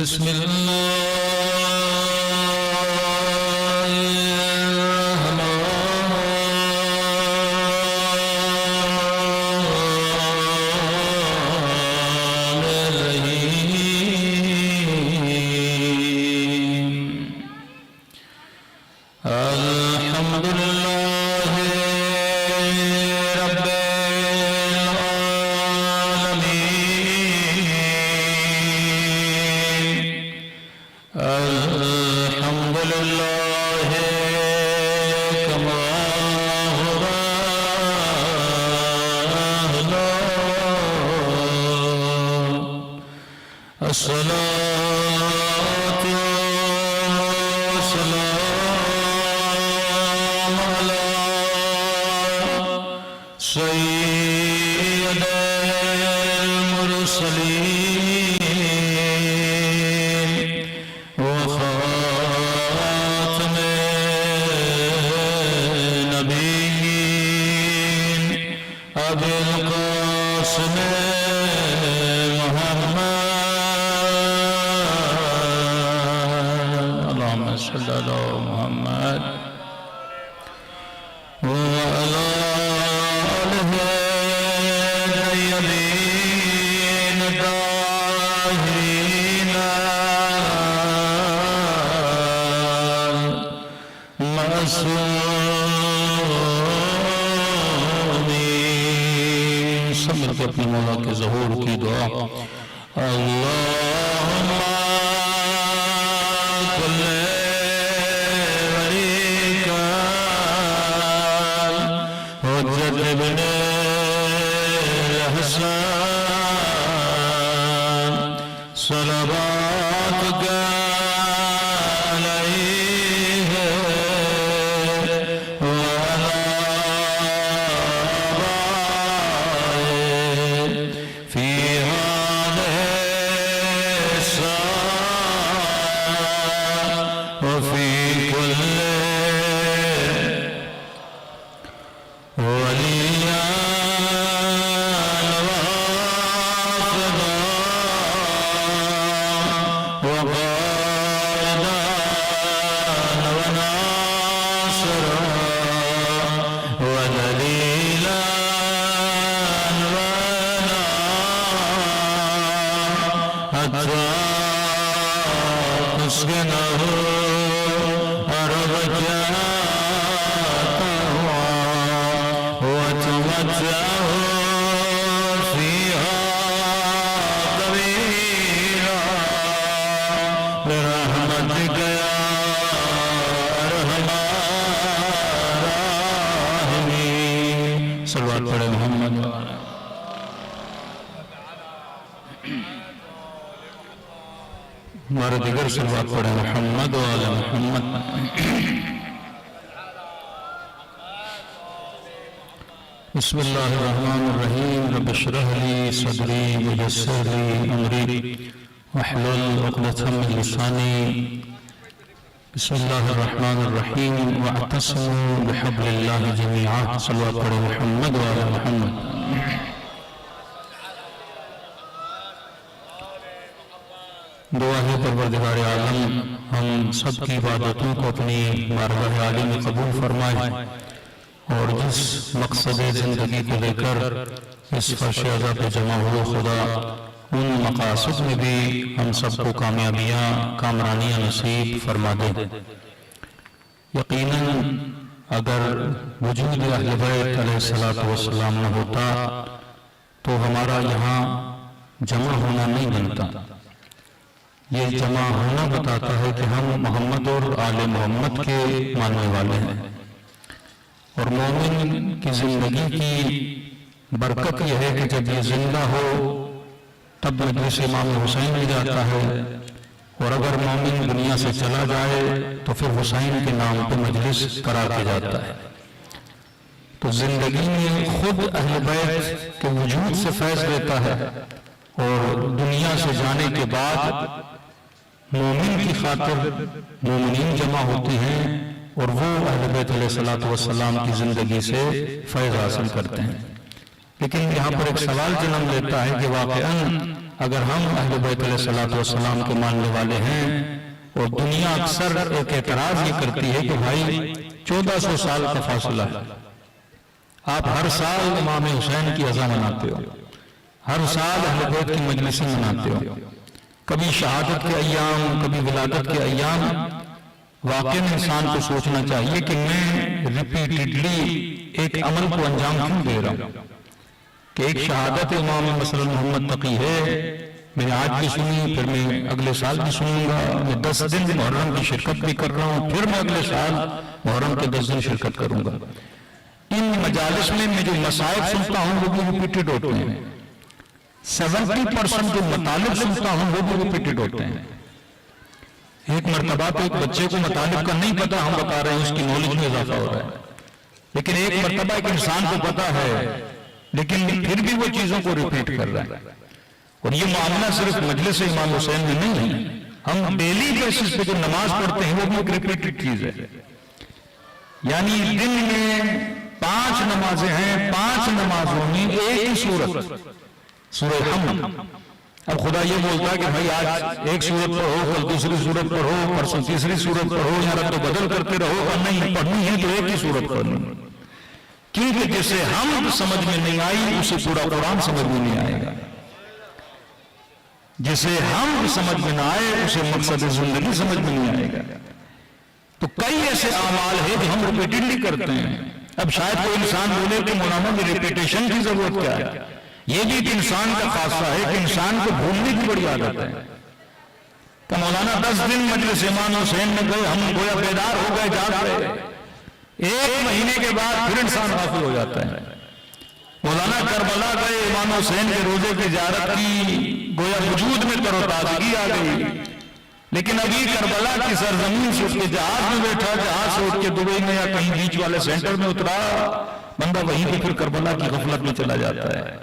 بسم اپنے مولا کے ظہور کی دعا اللہم کل ولیک حجت ابن الحسن صلواتک ہمارے دیگر صلوات پڑھیں محمد و آل محمد بسم اللہ الرحمن الرحیم رب اشرح لی صدری ویسر لی امری واحلل عقدۃ من لسانی بسم اللہ الرحمن الرحیم واعتصموا بحبل اللہ جمیعا صلوات پڑھیں محمد و آل محمد دعا ہے پروردگار عالم ہم سب کی عبادتوں کو اپنی بارگاہ عالی میں قبول فرمائے اور جس مقصد زندگی کو لے کر اس فرش عزا پہ جمع ہوئے خدا ان مقاصد میں بھی ہم سب کو کامیابیاں کامرانیاں نصیب فرما دے یقیناً اگر وجود اہل بیت علیہ السلام نہ ہوتا تو ہمارا یہاں جمع ہونا نہیں بنتا یہ جمع ہونا بتاتا ہے کہ ہم محمد اور آل محمد کے ماننے والے ہیں اور مومن کی زندگی کی برکت یہ ہے کہ جب یہ زندہ ہو تب مجلس امام حسین میں جاتا ہے اور اگر مومن دنیا سے چلا جائے تو پھر حسین کے نام پہ مجلس کرا کے جاتا ہے تو زندگی میں خود اہل بیت کے وجود سے فیض لیتا ہے اور دنیا سے جانے کے بعد مومن کی خاطر مومنین جمع ہوتے ہیں اور وہ اہل بیت علیہ السلام کی زندگی سے فیض حاصل کرتے ہیں لیکن یہاں پر ایک سوال جنم لیتا ہے کہ واقعاً اگر ہم اہل بیت علیہ الصلوۃ والسلام کے ماننے والے ہیں، اور دنیا اکثر ایک اعتراض یہ کرتی ہے کہ بھائی 1400 سال کا فاصلہ ہے، آپ ہر سال امام حسین کی ازاں مناتے ہو، ہر سال اہل بیت کی مجلسیں مناتے ہو، کبھی شہادت کے ایام، کبھی ولادت کے ایام، واقعی انسان کو سوچنا چاہیے کہ میں ریپیٹڈلی ایک عمل کو انجام کیوں دے رہا ہوں، کہ ایک شہادت امام مثلا محمد تقی ہے، میں نے آج بھی سنی، پھر میں اگلے سال بھی سنوں گا، میں 10 دن محرم کی شرکت بھی کر رہا ہوں، پھر میں اگلے سال محرم کے 10 دن شرکت کروں گا۔ ان مجالس میں جو مسائل سنتا ہوں وہ بھی ریپیٹڈ ہوتے ہیں، 70% جو مطالب سنتا ہوں وہ بھی ریپیٹڈ ہوتے ہیں۔ ایک مرتبہ تو ایک بچے کو مطالب کا نہیں پتا، ہم بتا رہے ہیں اس کی نالج میں اضافہ ہو رہا ہے، لیکن ایک مرتبہ ایک انسان کو پتا ہے لیکن پھر بھی وہ چیزوں کو ریپیٹ کر رہا ہے۔ اور یہ معاملہ صرف مجلس امام حسین میں نہیں ہے، ہم ڈیلی بیسس پہ جو نماز پڑھتے ہیں وہ بھی ایک ریپیٹڈ چیز ہے، یعنی دن میں 5 نمازیں ہیں، 5 نمازوں میں ایک ہی سورت، سورہ حمد۔ اب خدا یہ بولتا ہے کہ بھائی آج ایک سورت پڑھو، کل دوسری سورت پڑھو، پرسوں تیسری سورت پڑھو، یا رب تو بدل کرتے رہو، اور نہیں پڑھنی ہے تو ایک ہی سورت پڑھنی، کیونکہ جسے ہم سمجھ میں نہیں آئی اسے پورا قرآن سمجھ میں نہیں آئے گا، جسے ہم سمجھ میں نہ آئے اسے مقصد زندگی سمجھ میں نہیں آئے گا۔ تو کئی ایسے اعمال ہیں جو ہم ریپیٹڈلی کرتے ہیں۔ اب شاید کوئی انسان بولے کہ مولانا میں ریپیٹیشن کی ضرورت کیا ہے؟ یہ بھی ایک انسان کا خاصہ ہے کہ انسان کو بھولنے کی بڑی عادت ہے۔ کہ مولانا 10 دن مجلس امام حسین میں گئے، ہم گویا بیدار ہو گئے، جاگ گئے، 1 مہینے کے بعد پھر انسان غافل ہو جاتا ہے۔ مولانا کربلا گئے، امام حسین کے روزے کی زیارت کی، گویا وجود میں تر و تازگی آ گئی، لیکن ابھی کربلا کی سرزمین سے اس کے جہاز میں بیٹھا، جہاز سے اٹھ کے دبئی میں یا کہیں بیچ والے سینٹر میں اترا، بندہ وہیں پہ پھر کربلا کی غفلت میں چلا جاتا ہے۔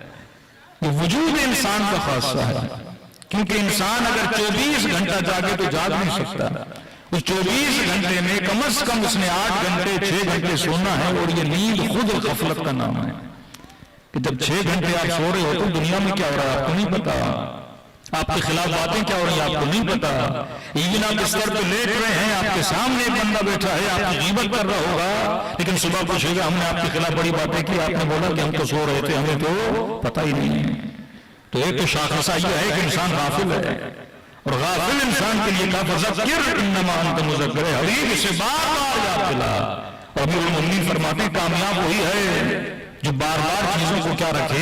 یہ وجود انسان کا خاصہ ہے، کیونکہ انسان اگر 24 گھنٹہ جاگے تو جاگ نہیں سکتا، اس 24 گھنٹے میں کم از کم اس نے 8 گھنٹے 6 گھنٹے سونا ہے، اور یہ نیند خود غفلت کا نام ہے۔ کہ جب 6 گھنٹے آپ سو رہے ہو تو دنیا میں کیا ہو رہا ہے آپ کو نہیں پتا، آپ کے خلاف باتیں کیا ہو رہی ہیں آپ کو نہیں پتا، ایون آپ بستر پہ لیٹ رہے ہیں، آپ کے سامنے ایک بندہ بیٹھا ہے، آپ کی غیبت کر رہا ہوگا، لیکن صبح پوچھے گا ہم نے آپ کے خلاف بڑی باتیں کی، آپ نے بولا کہ ہم تو سو رہے تھے، ہمیں تو پتہ ہی نہیں ہے۔ تو ایک تو شاخصہ یہ ہے کہ انسان غافل ہے، اور غافل انسان کے لیے کہا فذکر انما انت مذکر، حبیب سے بار بار یاد دلا۔ اور امیر المومنین فرماتے ہیں کامیاب وہی ہے جو بار بار چیزوں کو کیا رکھے،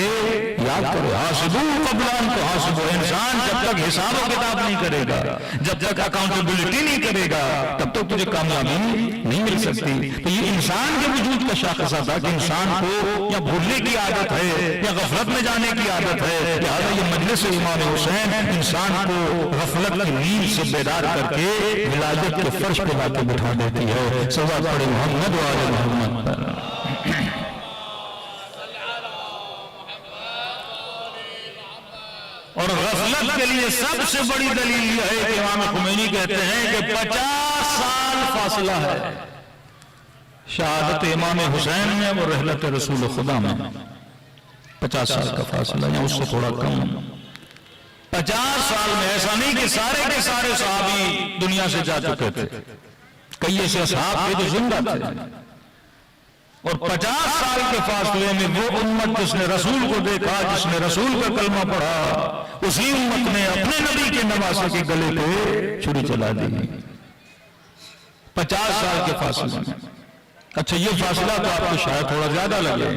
یاد کرے۔ حاسبو قبل ان تحاسبوا، انسان جب تک حساب و کتاب نہیں کرے گا، جب تک اکاؤنٹیبلٹی نہیں کرے گا، تب تک تجھے کامیابی نہیں مل سکتی۔ تو یہ انسان کے وجود کا شاخصہ تھا کہ انسان کو یا بھولنے کی عادت ہے یا غفلت میں جانے کی عادت ہے، لہٰذا یہ مجلس امام حسین انسان کو غفلت کی نیند سے بیدار کر کے ولادت کے فرش پہ لا کے بٹھا دیتی ہے۔ صلوات پڑھے محمد و آل محمد پر۔ اور غفلت کے لیے سب سے بڑی دلیل یہ ہے کہ امام خمینی کہتے ہیں کہ 50 سال فاصلہ ہے شہادت امام حسین میں اور رحلت رسول خدا میں، 50 سال کا فاصلہ یا اس سے تھوڑا کم۔ 50 سال میں ایسا نہیں کہ سارے کے سارے صحابی دنیا سے جا چکے تھے، کئی ایسے اصحاب تھے جو زندہ تھے، اور 50 سال کے فاصلے میں وہ امت جس نے رسول کو دیکھا، جس نے رسول کا کلمہ پڑھا، اسی امت نے اپنے نبی کے نواسے کے گلے پہ چھری چلا دی۔ 50 سال کے فاصلے میں۔ اچھا یہ فاصلہ تو آپ کو شاید تھوڑا زیادہ لگے،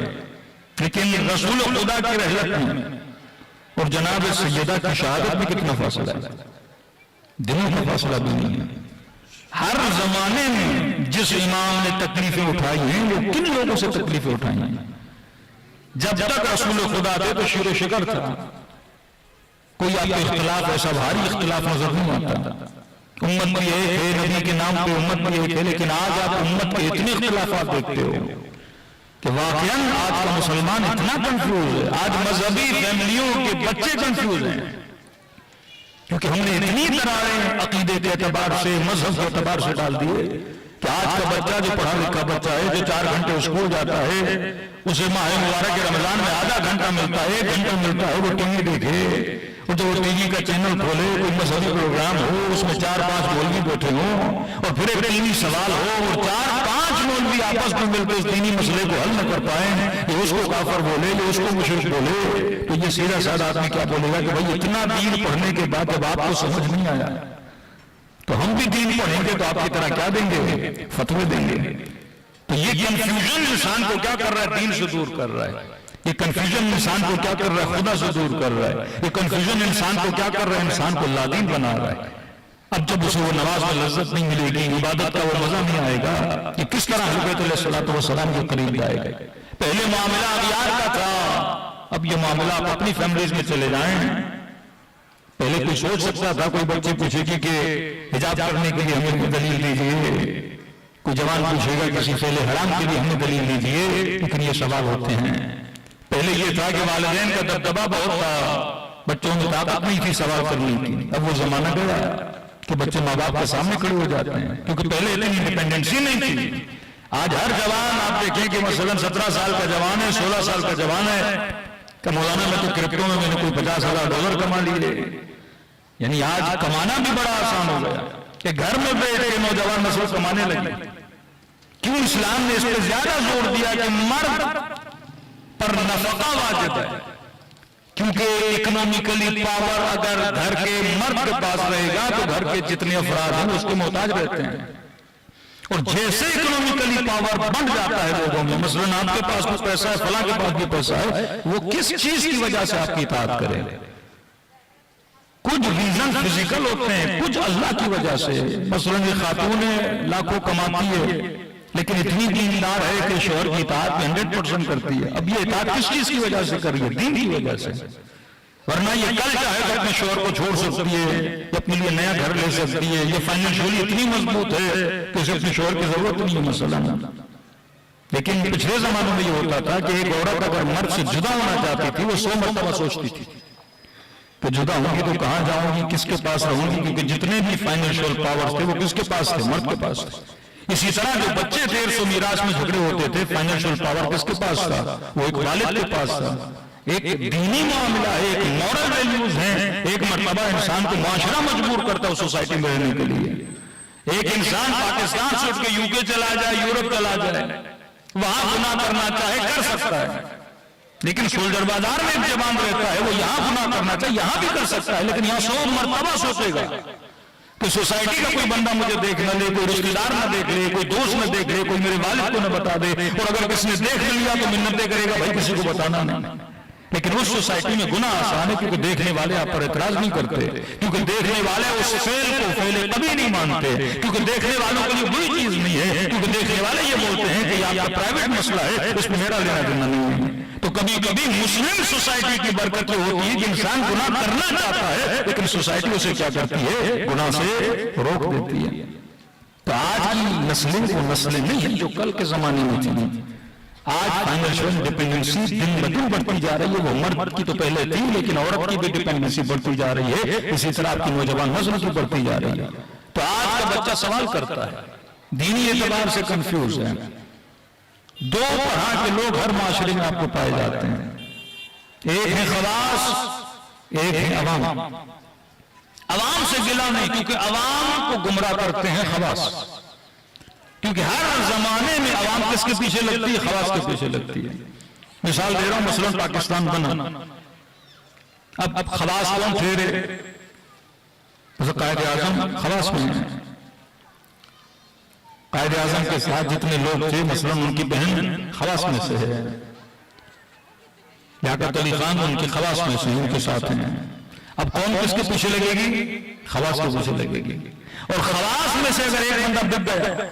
لیکن رسول خدا کی رحلت میں اور جناب سیدہ کی شہادت میں کتنا فاصلہ ہے؟ دنوں کا فاصلہ بھی نہیں ہے۔ ہر زمانے میں جس امام نے تکلیفیں اٹھائی ہیں وہ کن لوگوں سے تکلیفیں اٹھائی ہیں؟ جب تک رسول خدا تھے تو شیر و شکر تھا، کوئی آپ کے اختلاف ایسا بھاری اختلاف نظر نہیں آتا، امت بھی ایک ہے، نبی کے نام پہ امت بھی ایک ہے، لیکن آج آپ امت کے اتنے اختلافات دیکھتے ہو کہ واقعاً آج کا مسلمان اتنا کنفیوز ہے، آج مذہبی فیملیوں کے بچے کنفیوز ہیں، کیونکہ ہم نے اتنی دراڑیں عقیدے کے اعتبار سے، مذہب کے اعتبار سے ڈال دیے کہ آج کا بچہ جو پڑھا لکھا بچہ ہے، جو 4 گھنٹے اسکول جاتا ہے، اسے ماہ مبارک رمضان میں آدھا گھنٹہ ملتا ہے، 1 گھنٹہ ملتا ہے، وہ ٹی وی دیکھے، اور جب وہ ٹی وی کا چینل کھولے، کوئی مذہبی پروگرام ہو، اس میں 4-5 مولوی بیٹھے ہوں اور پھر ایک دینی سوال ہو اور 4-5 مولوی آپس میں مل کے اس دینی مسئلے کو حل نہ کر پائیں، یہ اس کو کافر بولے، یہ اس کو مشرک بولے، تو یہ سیدھا سادہ آدمی کیا بولے گا کہ بھائی اتنا دین پڑھنے کے بعد جب آپ کو سمجھ نہیں آیا تو ہم بھی دین پڑھیں گے تو آپ کی طرح کیا دیں گے؟ فتوے دیں گے۔ تو یہ کنفیوژن انسان کو کیا کر رہا ہے؟ دین سے دور کر رہا ہے۔ یہ کنفیوژن انسان کو کیا کر رہا ہے؟ خدا سے دور کر رہا ہے۔ یہ کنفیوژن انسان کو کیا کر رہا ہے؟ انسان کو لادین بنا رہا ہے۔ اب جب اسے وہ نماز میں لذت نہیں ملے گی، عبادت کا وہ مزہ نہیں آئے گا، کہ کس طرح اہل بیت علیہ الصلوۃ والسلام کے قریب جائے گا۔ پہلے معاملہ اغیار کا تھا، اب یہ معاملہ آپ اپنی فیملیز میں چلے جائیں۔ پہلے کوئی سوچ سکتا تھا، کوئی بچے پوچھے گی کہ حجاب کرنے کے لیے ہمیں کوئی دلیل دیجیے، کوئی جوان پوچھے گا کسی فعل حرام کے لیے ہمیں دلیل دیجیے، لیکن یہ سوال ہوتے ہیں۔ پہلے یہ تھا کہ والدین کا دبدبہ بہت تھا، بچوں میں طاقت نہیں تھی سوال کرنے کی۔ اب وہ زمانہ گیا کہ بچے ماں باپ کے سامنے کھڑے ہو جاتے ہیں، کیونکہ پہلے اتنی انڈیپینڈنسی نہیں تھی۔ آج ہر جوان آپ دیکھیں کہ مثلا 17 سال کا جوان ہے، 16 سال کا جوان ہے کہ مولانا میں تو کرپٹو میں نے کوئی $50,000 کما لیے۔ یعنی آج کمانا بھی بڑا آسان ہو گیا کہ گھر میں بیٹھ کے نوجوان نسل کمانے لگے۔ کیوں اسلام نے اس پہ زیادہ زور دیا کہ مرد پر نفقہ واجب ہے، کیونکہ اکنومیکلی پاور اگر گھر کے مرد کے پاس رہے گا تو گھر کے جتنے افراد ہیں اس کے محتاج رہتے ہیں، اور جیسے اکنومیکلی پاور بڑھ جاتا ہے لوگوں میں، مثلا آپ کے پاس کچھ پیسہ ہے، فلاں کے پاس بھی پیسہ ہے، وہ کس چیز کی وجہ سے آپ کی اطاعت کرے؟ کچھ ریزن فزیکل ہوتے ہیں، کچھ اللہ کی وجہ سے۔ مثلا یہ خاتون لاکھوں کماتی ہے لیکن اتنی دیندار ہے کہ شوہر کی اطاعت 100% کرتی ہے۔ اب یہ اطاعت کس چیز کی وجہ سے کر رہی ہے؟ دین کی وجہ سے۔ ورنہ یہ کل چاہے تو اپنے شوہر کو چھوڑ سکتی ہے، یہ اپنے لیے نیا گھر لے سکتی ہے، یہ فائنینشلی اتنی مضبوط ہے کہ اسے اپنے شوہر کی ضرورت نہیں ہے مثلا۔ لیکن پچھلے زمانے میں یہ ہوتا تھا کہ ایک عورت اگر مرد سے جدا ہونا چاہتی تھی وہ 100 مرتبہ سوچتی تھی کہ جدا ہوں گی تو کہاں جاؤں گی، کس کے پاس رہوں گی، کیونکہ جتنے بھی فائنینشیل پاورز تھے وہ کس کے پاس تھے؟ مرد کے پاس تھے۔ اسی طرح جو بچے 150 میراث میں جھگڑے ہوتے تھے، فائنینشیل پاور کس کے پاس تھا؟ وہ ایک والد کے پاس تھا۔ ایک دینی معاملہ ہے، ایک مورل ویلیوز ہیں، ایک مرتبہ انسان کو معاشرہ مجبور کرتا ہے اس سوسائٹی میں رہنے کے لیے۔ ایک انسان پاکستان سے اٹھ کے UK چلا جائے، یورپ چلا جائے، وہاں گناہ کرنا چاہے کر سکتا ہے، لیکن سولجر بازار میں ایک جوان رہتا ہے، وہ یہاں گناہ کرنا چاہے یہاں بھی کر سکتا ہے، لیکن یہاں 100 مرتبہ سوچے گا کہ سوسائٹی کا کوئی بندہ مجھے دیکھ نہ لے، کوئی رشتہ دار نہ دیکھ لے، کوئی دوست نہ دیکھ لے، کوئی میرے والد کو نہ بتا دے، اور اگر کسی نے دیکھ لیا تو منتیں کرے گا بھائی کسی کو بتانا نہیں۔ لیکن اس سوسائٹی میں گناہ آسان ہے کیونکہ دیکھنے والے آپ پر اعتراض نہیں کرتے، کیونکہ دیکھنے والے اس فعل کو فعل کبھی نہیں مانتے، کیونکہ دیکھنے والوں کے لیے بری چیز نہیں ہے، کیونکہ دیکھنے والے یہ بولتے ہیں کہ یہ آپ کا پرائیویٹ مسئلہ ہے، اس میں میرا لینا دینا نہیں ہے۔ تو کبھی کبھی مسلم سوسائٹی کی برکت ہوتی ہے کہ انسان گناہ کرنا چاہتا ہے لیکن سوسائٹی اسے کیا کرتی ہے؟ گناہ سے روک دیتی ہے۔ تو آج کی نسلیں وہ نسلیں نہیں ہیں جو کل کے زمانے میں تھیں۔ آج فائنینشیل ڈیپینڈنسی دن بدن بڑھتی جا رہی ہے، وہ مرد کی تو پہلے تھی لیکن عورت کی بھی ڈیپینڈنسی بڑھتی جا رہی ہے، اسی طرح آپ کی نوجوان نسل کی بڑھتی جا رہی ہے۔ تو آج کا بچہ سوال کرتا ہے، دینی اعتبار سے کنفیوز ہے۔ دو طرح کے لوگ ہر معاشرے میں آپ کو پائے جاتے ہیں، ایک ہے خواص، ایک ہے عوام۔ عوام سے گلا نہیں، کیونکہ عوام کو گمراہ کرتے ہیں خواص، کیونکہ ہر زمانے میں عوام کس کے پیچھے لگتی ہے؟ خواص کے پیچھے لگتی ہے۔ مثال دے رہا ہوں، مثلا پاکستان بنا، اب خواص کون ٹھہرے؟ قائد اعظم خواص میں ہیں، قائد اعظم کے ساتھ جتنے لوگ تھے مثلا ان کی بہن خواص میں سے ہے، لیاقت علی خان ان کے خواص میں سے ان کے ساتھ ہیں۔ اب کون کس کے پیچھے لگے گی؟ خواص کے پیچھے لگے گی۔ اور خواص میں سے اگر ایک بندہ بک گیا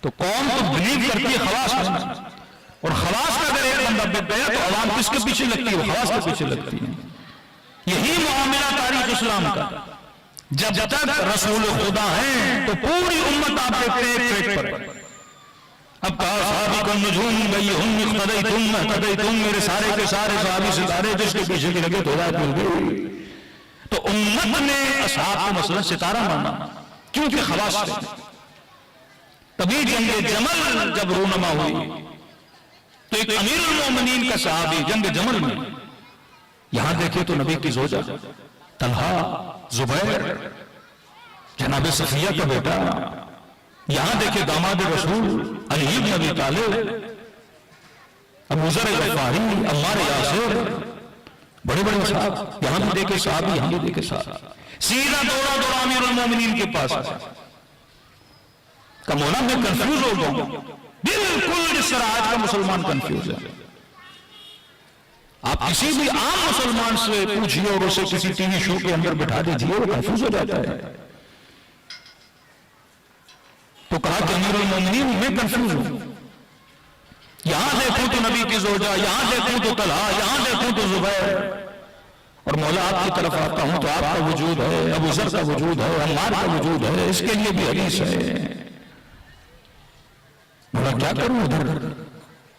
تو قوم تو بلیو کرتی ہے خواص میں، اور خواص میں اگر ایک بندہ بک گیا تو عوام کس کے پیچھے لگتی ہے؟ خواص کے پیچھے لگتی ہے۔ یہی معاملہ تاریخ اسلام کا، جب تک رسول خدا ہیں تو پوری امت آپ دیکھتے ہیں ایک ٹریک پر۔ اب کہا صحابی النجوم بیہم اقتدیتم اقتدیتم، میرے سارے کے سارے صحابی ستارے جس کے پیچھے کی لگے تو ہدایت مل گئی۔ تو امت نے اصحاب کو مثلا ستارہ مانا کیونکہ خواص تھے۔ تبھی جنگ جمل جب رونما ہوئی تو ایک امیر المومنین کا صحابی جنگ جمل میں یہاں دیکھیں تو نبی کی زوجہ طلحہ، زبیر، جناب صفیہ کا بیٹا، یہاں دیکھیں داماد رسول علی بن ابی طالب، ابو ذر غفاری، عمار یاسر، بڑے بڑے صاحب، یہاں بھی دیکھے صحابی، یہاں بھی دیکھے صحابی، سیدھا دوڑا امیر المومنین کے پاس کہ مولا میں کنفیوز ہو گیا، بالکل جس طرح آج کا مسلمان کنفیوز ہے۔ آپ کسی بھی عام مسلمان سے پوچھئے اور اسے کسی ٹی وی شو کے اندر بٹھا دیجئے، وہ کنفیوز ہو جاتا ہے۔ تو کہا کہ امیر المومنین میں کنفیوز ہوں، یہاں دیکھوں تو نبی کی زوجہ، یہاں دیکھوں تو طلحہ، یہاں دیکھوں تو زبیر، اور مولا آپ کی طرف آتا ہوں تو آپ کا وجود ہے، ابو ذر کا وجود ہے، عمار کا وجود ہے، اس کے لیے بھی حدیث ہے۔ مولا کیا کروں ادھر،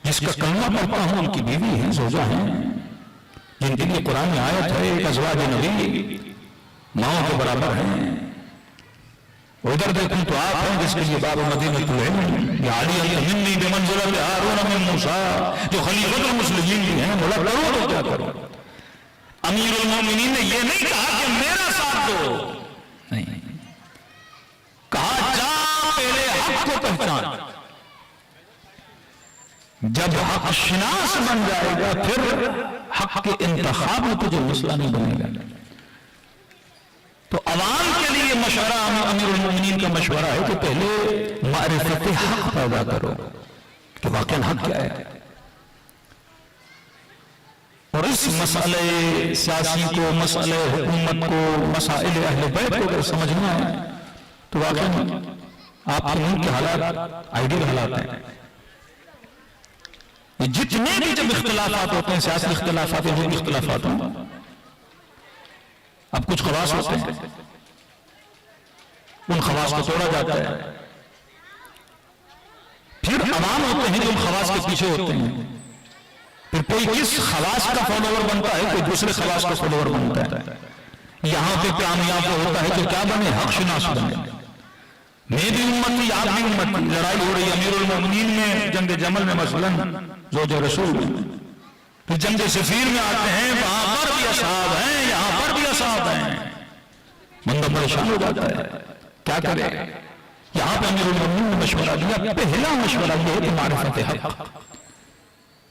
جس کا کلمہ پڑھتا ہوں ان کی بیوی ہیں، زوجہ ہیں، جن کے لیے قرآن میں آیت ہے ایک ازواج نبی ماؤں کے برابر ہیں، ادھر دیکھوں تو آپ ہیں جس کے لیے باب مدینہ العلم یا علی منی بمنزلۃ ہارون من موسیٰ، جو خلیفۃ المسلمین بھی ہیں۔ مولا کرو تو کیا کرو؟ امیر المومنین نے یہ نہیں کہا کہ میرا ساتھ دو، نہیں، کہا جا پہلے حق کو پہچان، جب حق شناس بن جائے گا پھر حق کے انتخاب میں تجھے مسئلہ نہیں بنے گا۔ تو عوام کے لیے مشورہ امیر المومنین کا مشورہ ہے کہ پہلے معرفت حق پیدا کرو کہ واقعا حق کیا ہے، اور اس مسئلے سیاسی کو، مسئلے حکومت کو، مسائل اہل بیت کو اگر سمجھنا ہے تو واقعا آپ کے ملک کے حالات آئیڈیل حالات ہیں۔ جتنے بھی جب اختلافات ہوتے ہیں، سیاسی اختلافات ہیں، جو اختلافات ہوں، اب کچھ خواص ہوتے ہیں، ان خواص کو توڑا جاتا ہے، پھر عوام ہوتے ہیں جو ان خواص کے پیچھے ہوتے ہیں، پھر کوئی کس خواص کا فالوور بنتا ہے، کوئی دوسرے خواص کا فالوور بنتا ہے۔ یہاں پہ کامیاب ہوتا ہے کہ کیا بنے، حق شناس بنے۔ میری امت تھی، آپ کی امت تھی، لڑائی ہو رہی امیر المومنین میں جنگ جمل میں مثلاً زوج رسول، پھر جنگ صفین میں آتے ہیں، وہاں پر بھی اصحاب ہیں، یہاں پر بھی اصحاب ہیں، بندہ پریشان ہو جاتا ہے، کیا کرے؟ یہاں پہ امیر المومنین نے مشورہ دیا، پہلا مشورہ یہ ہے کہ معرفت حق،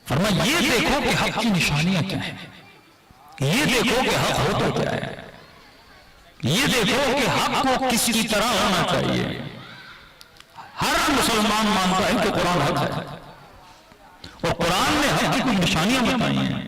فرمایا یہ دیکھو کہ حق کی نشانیاں کیا ہیں، یہ دیکھو کہ حق ہوتا کیا ہے، یہ دیکھو کہ حق کو کس کی طرح ہونا چاہیے۔ ہر مسلمان مانتا ہے کہ قرآن حق ہے، اور قرآن نے حق کی کچھ نشانیاں بتائی ہیں،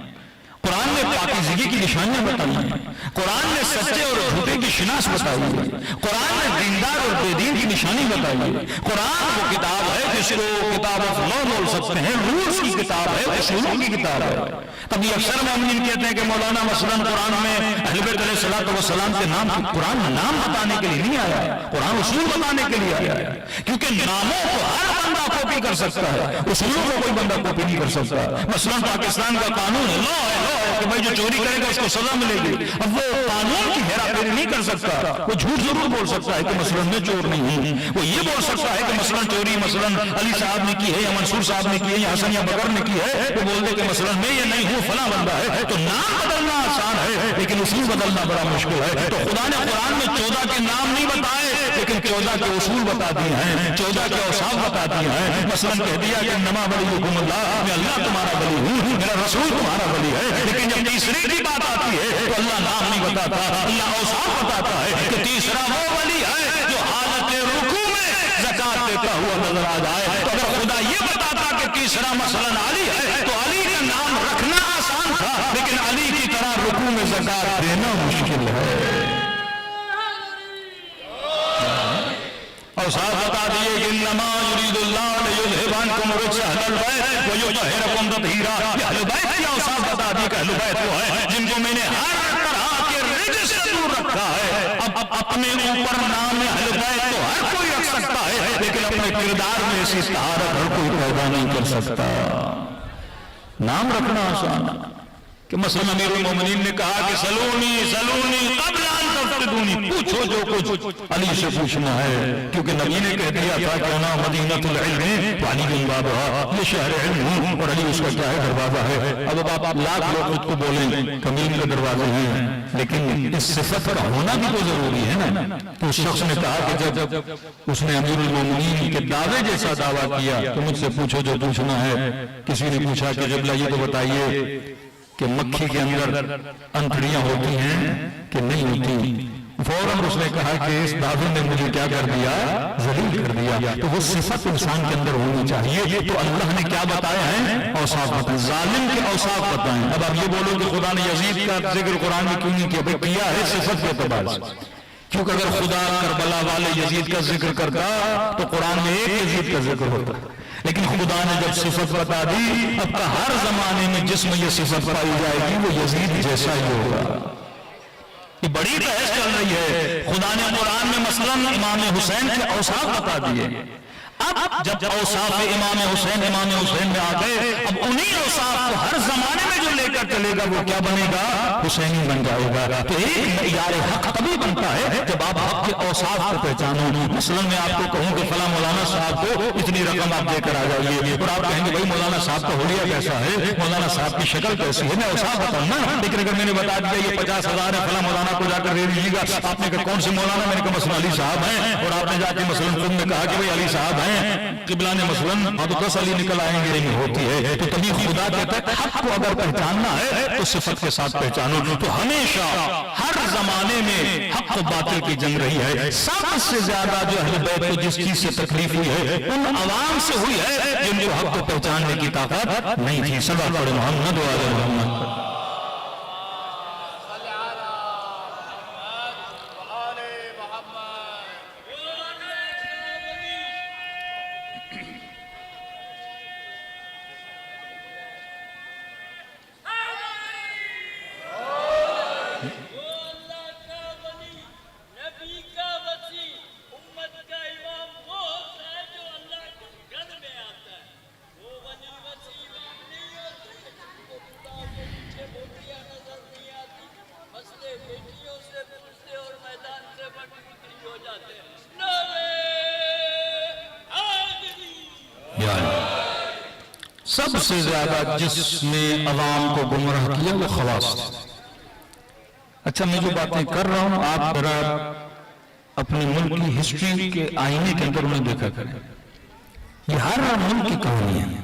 قرآن نے پاکیزگی کی نشانیاں بتائی ہیں، قرآن نے سچے اور جھوٹے کی شناس بتائی ہے، قرآن نے دیندار اور بے دین کی نشانی بتائی ہے۔ قرآن وہ کتاب ہے جس کو کتاب آف لا بول سکتے ہیں، رولز کی کتاب ہے، اصولوں کی کتاب ہے۔ تب یہ اکثر مومنین کہتے ہیں کہ مولانا مثلاً قرآن میں اہل بیت علیہ السلام کے نام، قرآن نام بتانے کے لیے نہیں آیا، قرآن اصول بتانے کے لیے آیا ہے، کیونکہ ناموں کو ہر بندہ کاپی کر سکتا ہے، اصولوں کو کوئی بندہ کاپی نہیں کر سکتا۔ مثلاً پاکستان کا قانون ہے، لا ہے کہ بھائی جو چوری کرے گا اس کو سزا ملے گی، اب وہ قانون کی ہیرا پھیری نہیں کر سکتا۔ وہ جھوٹ ضرور بول سکتا ہے کہ مثلاً میں چور نہیں ہوں، وہ یہ بول سکتا ہے کہ مثلاً چوری مثلاً علی صاحب نے کی ہے یا منصور صاحب نے کی ہے یا حسن یا بکر نے کی ہے، وہ بول دے کہ مثلاً میں یہ نہیں ہوں، فلاں بندہ ہے۔ تو نام بدلنا آسان ہے لیکن اصول بدلنا بڑا مشکل ہے۔ تو خدا نے قرآن میں 14 کے نام نہیں بتائے لیکن 14 کے اصول بتا دیے ہیں، 14 کے اوصاف بتا دیے ہیں۔ مثلاً کہہ دیا کہ انما ولیکم اللہ، میں اللہ تمہارا ولی ہوں، میرا رسول تمہارا ولی ہے، لیکن جب تیسری کی بات آتی ہے تو اللہ نام نہیں بتاتا، اللہ اوصاف بتاتا ہے کہ تیسرا وہ ولی ہے جو حالت رکوع میں زکات دیتا ہوا نظر آ جائے۔ تو اگر خدا یہ بتاتا کہ تیسرا مثلاً علی ہے تو علی کا نام رکھنا آسان تھا، لیکن علی کی طرح رکوع میں زکات دینا مشکل ہے۔ اور ساتھ بتا دیے کہ انما یرید اللہ لیذھب عنکم الرجس اہل البیت ویطہرکم تطہیرا۔ اہل بیت کی اوصاف بتا دی کہ اہل بیت وہ ہے جن کو میں نے ہر طرح کے رجس سے دور رکھا ہے۔ اب اپنے اوپر نام اہل بیت تو ہر کوئی رکھ سکتا ہے لیکن اپنے کردار میں ایسی طہارت ہر کوئی پیدا نہیں کر سکتا۔ نام رکھنا آسان، کہ مثلا امیر المومنین نے کہا کہ سلونی قبل ان تفتدونی، پوچھو جو کچھ علی سے پوچھنا ہے، کیونکہ نبی نے کہہ دیا تھا کہ انا مدینۃ العلم وعلی بابها، یہ شہر علم ہوں اور علی اس کا کیا ہے دروازہ ہے۔ اب آپ لاکھ لوگ خود کو بولیں کمین کے دروازے ہیں، لیکن اس صفت کا ہونا بھی تو ضروری ہے نا۔ تو اس شخص نے کہا کہ جب اس نے امیر المومنین کے دعوے جیسا دعویٰ کیا کہ مجھ سے پوچھو جو پوچھنا ہے، کسی نے پوچھا کہ جبلہ یہ تو بتائیے کہ مکھی کے اندر انتڑیاں ہوتی ہیں کہ نہیں ہوتی؟ فوراً اس نے کہا کہ اس دعوے نے مجھے کیا کر دیا؟ ذلیل کر دیا۔ تو وہ صفت انسان کے اندر ہونی چاہیے۔ تو اللہ نے کیا بتایا ہے؟ اوصاف بتائیں، ظالم کے اوصاف بتائیں۔ اب آپ یہ بولو کہ خدا نے یزید کا ذکر قرآن میں کیوں نہیں کیا؟ بھئی کیا ہے صفت کے اعتبار سے، کیونکہ اگر خدا کربلا والے یزید کا ذکر کرتا تو قرآن میں ایک یزید کا ذکر ہوتا، لیکن خدا نے جب صفت بتا دی، اب کا ہر زمانے میں جس میں یہ صفت پائی جائے گی وہ یزید جیسا ہی ہوگا۔ یہ بڑی بحث چل رہی ہے۔ خدا نے قرآن میں مثلا امام حسین کے اوصاف بتا دیے، اب جب اوصاف امام حسین میں آ گئے، اب انہی اوصاف کو ہر زمانے میں جو لے کر چلے گا وہ کیا بنے گا؟ حسینی بن جائے گا۔ تو ایک معیار حق تبھی بنتا ہے جب آپ حق کے اوصاف کو پہچانو۔ مثلا میں آپ کو کہوں کہ فلاں مولانا صاحب کو اتنی رقم آپ دے کر آ جائیے، اور آپ کہیں گے بھائی مولانا صاحب کا حلیہ کیسا ہے، مولانا صاحب کی شکل کیسی ہے، میں اوصاف بتاؤں نا۔ لیکن اگر میں نے بتا دیا یہ 50,000 ہے، فلاں مولانا کو جا کر دے دیجیے گا، آپ نے کہا کون سے مولانا؟ میں نے کہا مثلا علی صاحب ہیں، اور آپ نے جا کے مثلا خود نے کہا کہ بھائی علی صاحب ہیں، قبلہ نے مثلا تو 10 علی نکل آئیں گے، نہیں ہوتی ہے۔ تو تبھی خدا کہتا ہے حق کو اگر پہچاننا ہے تو صفت کے ساتھ پہچانو۔ تو ہمیشہ ہر زمانے میں حق و باطل کی جنگ رہی ہے۔ سب سے زیادہ جو اہل بیت کو جس چیز سے تکلیف ہوئی ہے ان عوام سے ہوئی ہے جن کو حق کو پہچاننے کی طاقت نہیں تھی۔ صلی اللہ علیہ محمد و آل محمد۔ سب سے زیادہ جس نے عوام کو گمراہ کیا وہ خواص تھے۔ اچھا میں جو باتیں کر رہا ہوں آپ ذرا اپنے ملک کی ہسٹری کے آئینے کے اندر انہیں دیکھا کریں، یہ ہر ملک کی کہانی ہے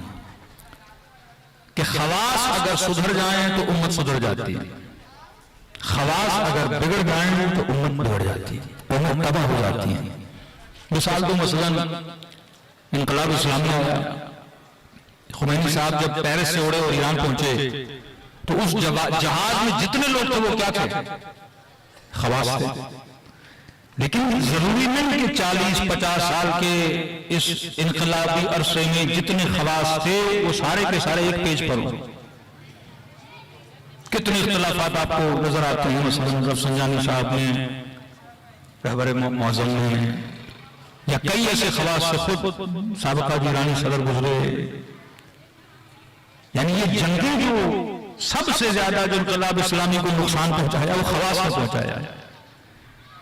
کہ خواص اگر سدھر جائیں تو امت سدھر جاتی ہے، خواص اگر بگڑ جائیں تو امت بگڑ جاتی ہے، امت تباہ ہو جاتی ہے۔ مثال تو مثلا انقلاب اسلامی آیا، خمینی صاحب جب پیرس سے اڑے اور ایران پہنچے تو اس جہاز میں جتنے لوگ تھے وہ کیا تھے؟ خواص تھے۔ لیکن ضروری نہیں کہ 40-50 سال کے اس انقلابی عرصے میں جتنے خواص تھے وہ سارے کے سارے ایک پیج پر ہوں۔ کتنے اختلافات آپ کو نظر آتے ہیں، مثلا رفسنجانی صاحب نے، رہبر معظم نے، یا کئی ایسے خواص سے خود سابقہ ایرانی صدر گزرے۔ یعنی یہ جنگیں جو سب سے زیادہ جو انقلاب اسلامی کو نقصان پہنچایا وہ خواص نے پہنچایا ہے،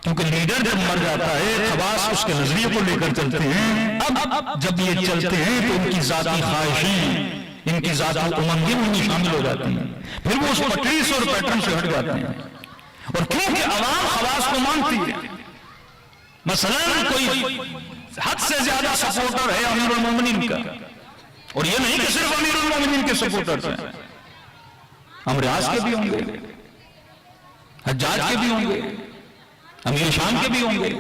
کیونکہ لیڈر جب مر جاتا ہے خواص اس کے نظریے کو لے کر چلتے ہیں، اب جب یہ چلتے ہیں تو ان کی ذاتی خواہشیں، ان کی ذاتی امنگیں ان میں شامل ہو جاتی ہیں، پھر وہ اس پٹری سے اور پیٹرن سے ہٹ جاتے ہیں۔ اور کیونکہ عوام خواص کو مانتی ہے، مثلا کوئی حد سے زیادہ سپورٹر ہے امیر المومنین کا، اور یہ نہیں کہ صرف امیر المومنین کے سپورٹرز ہیں، امریاض کے بھی ہوں گے، حجاج کے بھی ہوں گے، امیر شام کے بھی ہوں گے۔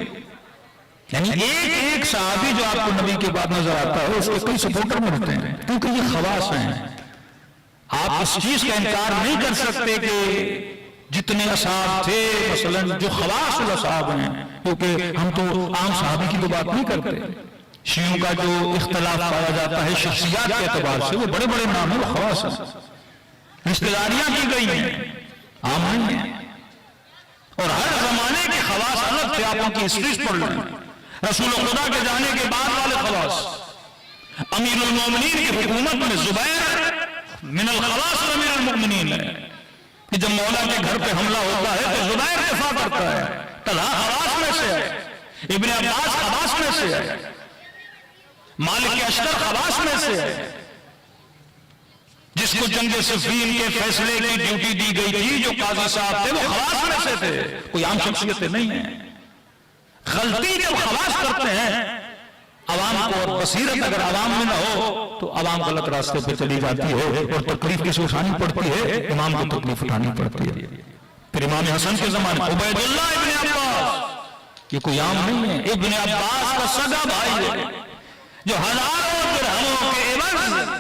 یعنی ایک صحابی جو آپ کو نبی کے بعد نظر آتا ہے اس کے کئی سپورٹر ملتے ہیں، کیونکہ یہ خواص ہیں۔ آپ اس چیز کا انکار نہیں کر سکتے کہ جتنے اصحاب تھے مثلا جو خواص الاصحاب ہیں، کیونکہ ہم تو عام صحابی کی تو بات نہیں کرتے، شیعوں کا جو اختلاف پایا جاتا ہے شخصیات کے اعتبار سے وہ بڑے بڑے نام ہیں، وہ خواص ہیں، رشتہ داریاں کی گئی ہیں، عام نہیں ہیں، اور ہر زمانے کے خواص الگ تھے۔ آپ ان کی ہسٹریز پڑھ لیں، رسول خدا کے جانے کے بعد والے خواص، امیر المومنین کی حکومت میں زبیر من الخواص امیر المومنین ہے، کہ جب مولا کے گھر پہ حملہ ہوتا ہے تو زبیر دفاع کرتا ہے، طلحہ حواس میں سے ہے، ابن عباس حواس میں سے ہے، مالک اشتر حواس میں سے ہے، جس کو جنگ صفین کے فیصلے کی ڈیوٹی دی گئی تھی جو قاضی صاحب تھے وہ حواس میں سے تھے، کوئی عام شخصیتیں نہیں ہیں۔ غلطی جب حواس کرتے ہیں عوام کو، اور بصیرت اگر عوام میں نہ ہو تو عوام غلط راستے پہ چلی جاتی ہے اور تکلیف کسی اٹھانی پڑتی ہے، امام کو تکلیف اٹھانی پڑتی ہے۔ پھر امام حسن کے زمانے عبید اللہ ابن عباس، یہ کوئی عام نہیں ہے، ابن عباس کا سگا بھائی ہے، جو ہزاروں درہموں کے عوض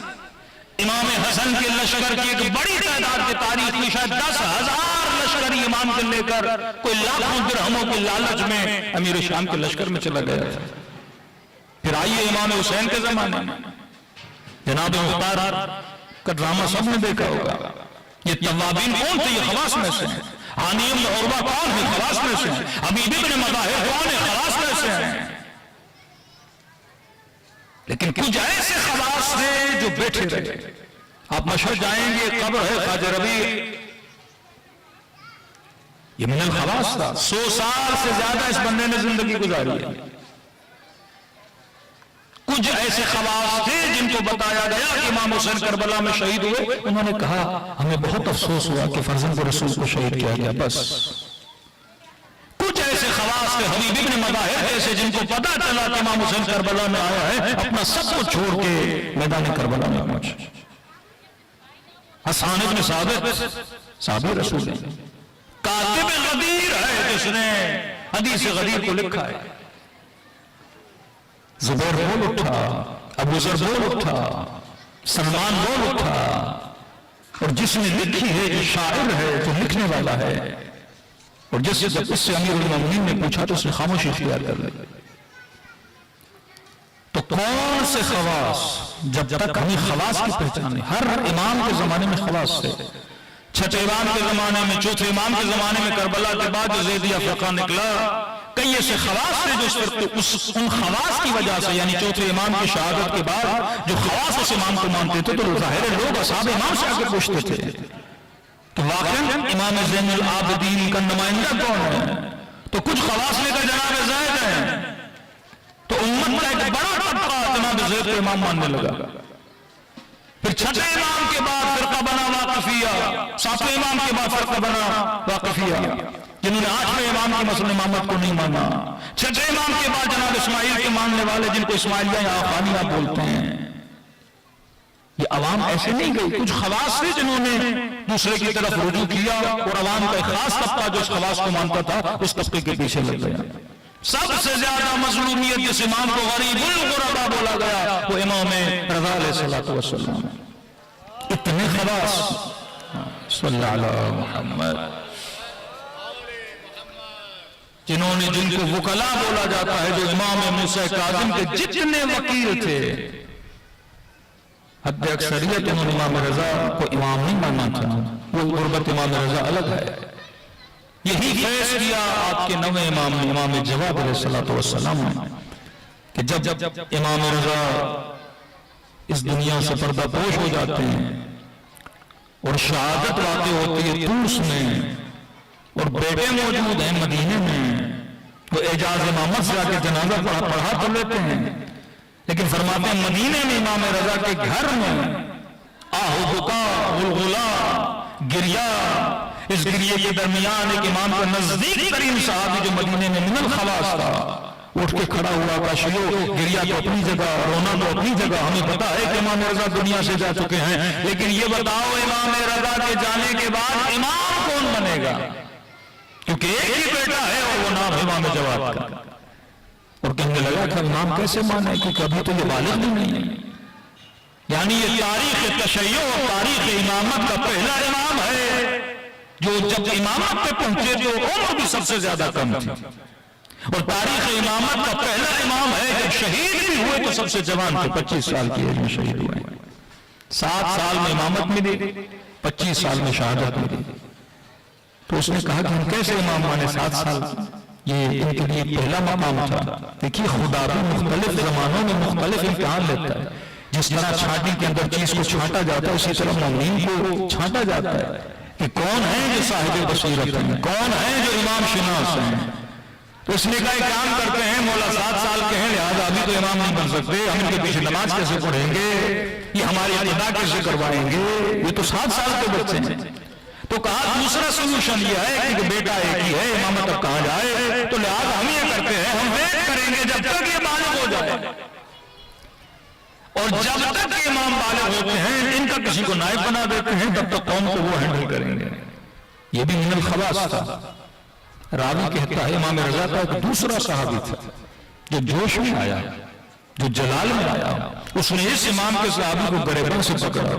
امام حسن کے لشکر کی ایک بڑی تعداد کی تاریخ میں شاید 10,000 لشکری امام کے لے کر کوئی لاکھوں درہموں کے لالچ میں امیر شام کے لشکر میں چلا گیا تھا۔ پھر آئیے امام حسین کے زمانے میں، جناب مختار کا ڈرامہ سب نے دیکھا ہوگا، یہ توابین کون تھے؟ یہ خواص میں سے ہیں۔ عانی بن عروہ کون ہے؟ خواص میں سے ہیں۔ حبیب بن مظاہر کون ہے؟ خواص میں سے ہیں۔ لیکن کچھ ایسے خواص تھے جو بیٹھے رہے۔ آپ مشہد جائیں گے، قبر ہے خواجہ ربیع، یہ من الخواص تھا، 100 سال سے زیادہ اس بندے نے زندگی گزاری ہے۔ کچھ ایسے خواص تھے جن کو بتایا گیا کہ امام حسین کربلا میں شہید ہوئے، انہوں نے کہا ہمیں بہت افسوس ہوا کہ فرزند رسول کو شہید کیا گیا، بس۔ کچھ ایسے خواص تھے حبیب بن مظاہر ایسے جن کو پتا چلا کہ امام حسین کربلا میں آیا ہے، اپنا سب کو چھوڑ کے میدان کربلا میں پہنچے۔ حسان بن ثابت صحابی رسول ہے، کاتب غدیر ہے جس نے حدیث غدیر کو لکھا ہے۔ زبیر بول اٹھا، ابو ذر بول اٹھا، سلمان بول اٹھا، اور جس نے لکھی ہے جو شاعر ہے، جو لکھنے والا ہے، اور جب اس سے امیر المومنین نے پوچھا تو اس نے خاموشی اختیار کر لی۔ تو کون سے خواص؟ جب تک ہمیں خواص کی پہچان ہے، ہر امام کے زمانے میں خواص تھے۔ چھٹے امام کے زمانے میں، چوتھے امام کے زمانے میں، کربلا کے بعد جو زیدیہ فرقہ نکلا، کئی ایسے خواص تھے جو ان خواص کی وجہ سے، یعنی چوتھے امام کی شہادت کے بعد جو خواص اس امام کو مانتے تھے تو ظاہر لوگ اصحاب امام سے آگے پوچھتے تھے کہ واقعا امام زین العابدین کا نمائندہ کون ہے؟ تو کچھ خواص لے کر جناب زید ہیں، تو امت کا ایک بڑا طبقہ جناب زید کو امام ماننے لگا۔ پھر چھٹے امام کے بعد فرقہ بنا واقفیہ، ساتویں امام کے بعد فرقہ بنا واقفیہ، جنہوں نے 8ویں امام کی مسلم امامت کو نہیں مانا۔ چھٹے امام کے بعد جناب اسماعیل کے ماننے والے، جن کو اسماعیلیہ یا آخانیہ بولتے ہیں۔ یہ عوام ایسے نہیں گئی، کچھ خواص تھے جنہوں نے دوسرے کی طرف رجوع کیا، اور عوام کا ایک خاص طبقہ جو اس خواص کو مانتا تھا اس طبقے کے پیچھے لگ گیا۔ سب سے زیادہ مظلومیت جس امام کو غریب الغربا بولا گیا وہ امام رضا علیہ السلام۔ اتنے خواص، صلی اللہ علیہ محمد، جن کو وکلا بولا جاتا ہے، جو امام موسیٰ کاظم کے جتنے وکیل تھے، حد اکثریت انہوں نے امام رضا کو امام نہیں مانا تھا، وہ غربت امام رضا الگ ہے۔ یہی فیض کیا آپ کے نویں امام نے، امام جواد علیہ السلام نے، کہ جب امام رضا اس دنیا سے پردہ پوش ہو جاتے ہیں اور شہادت واقع ہوتی ہے طوس میں، اور بیٹے موجود ہیں مدینے میں، وہ اعجاز امامت سے آ کے جنازہ پڑھا تو لیتے ہیں، لیکن فرماتے ہیں مدینے میں امام رضا کے گھر میں آہو بکا غلغلہ گریا، اس گریے کے درمیان ایک امام کا نزدیک ترین صحابی جو مدینے میں من الخواص تھا، اٹھ کے کھڑا ہوا کا شیو، گریا تو اپنی جگہ، رونا تو اپنی جگہ۔ ہمیں پتا ہے کہ امام رضا دنیا سے جا چکے ہیں، لیکن یہ بتاؤ امام رضا کے جانے کے بعد امام کون بنے گا؟ کیونکہ ایک ہی بیٹا ہے اور وہ نام امام جواد کا۔ اور کہنے لگا کہ امام کیسے مانے، کیونکہ ابھی تو یہ بالغ بھی نہیں ہے۔ یعنی یہ تاریخ تشیع اور تاریخ امامت کا پہلا امام ہے جو جب امامت پہ پہنچے تو عمر بھی سب سے زیادہ کم تھی، اور تاریخ امامت کا پہلا امام ہے جب شہید بھی ہوئے تو سب سے جوان تھے، 25 سال کی ایج میں شہید ہوئے، 7 سال میں امامت ملی، 25 سال میں شہادت ملی۔ تو اس نے کہا کہ ہم کیسے امام مانے 7 سال؟ یہ ان کے لیے پہلا مقام تھا۔ دیکھیے خدا بھی مختلف زمانوں میں مختلف امتحان لیتا ہے، جس طرح چھانٹی کے اندر چیز کو چھانٹا جاتا ہے اسی طرح مومنین کو چھانٹا جاتا ہے۔ کہ کون ہے جو صاحب بصیرت ہیں، کون ہے جو امام شناس ہیں. تو اس نے کہا ایک کام کرتے ہیں، مولا 7 سال کے ہیں لہذا ابھی تو امام نہیں بن سکتے، ہم ان کے پیچھے نماز کیسے پڑھیں گے، یہ ہماری ادا کیسے کروائیں گے، یہ تو 7 سال کے بچے ہیں. تو کہا دوسرا سولوشن یہ ہے کہ بیٹا ایک ہی ہے، امامت اب کہاں جائے، تو لہذا ہم یہ کرتے ہیں ہم ویٹ کریں گے جب تک یہ بالغ ہو جائے، اور جب تک یہ امام بالغ ہوتے ہیں ان کا کسی کو نائب بنا دیتے ہیں، تب تک قوم کو وہ ہینڈل کریں گے. یہ بھی من الخواص تھا. راوی کہتا ہے امام رضا کا ایک دوسرا صحابی تھا جو جوش میں آیا، جو جلال میں آیا، اس نے اس امام کے صحابی کو گریباں سے پکڑا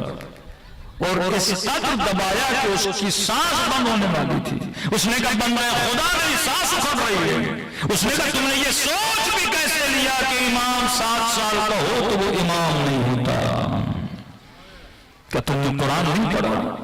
اور اس قدر دبایا کہ اس کی سانس بند ہونے والی تھی. اس نے کہا بندہ خدا میری سانس اکھڑ رہی ہے. اس نے کہا تم نے یہ سوچ بھی کیسے لیا کہ امام 7 سال کا ہو تو وہ امام نہیں ہوتا؟ کیا تم نے قرآن نہیں پڑھا؟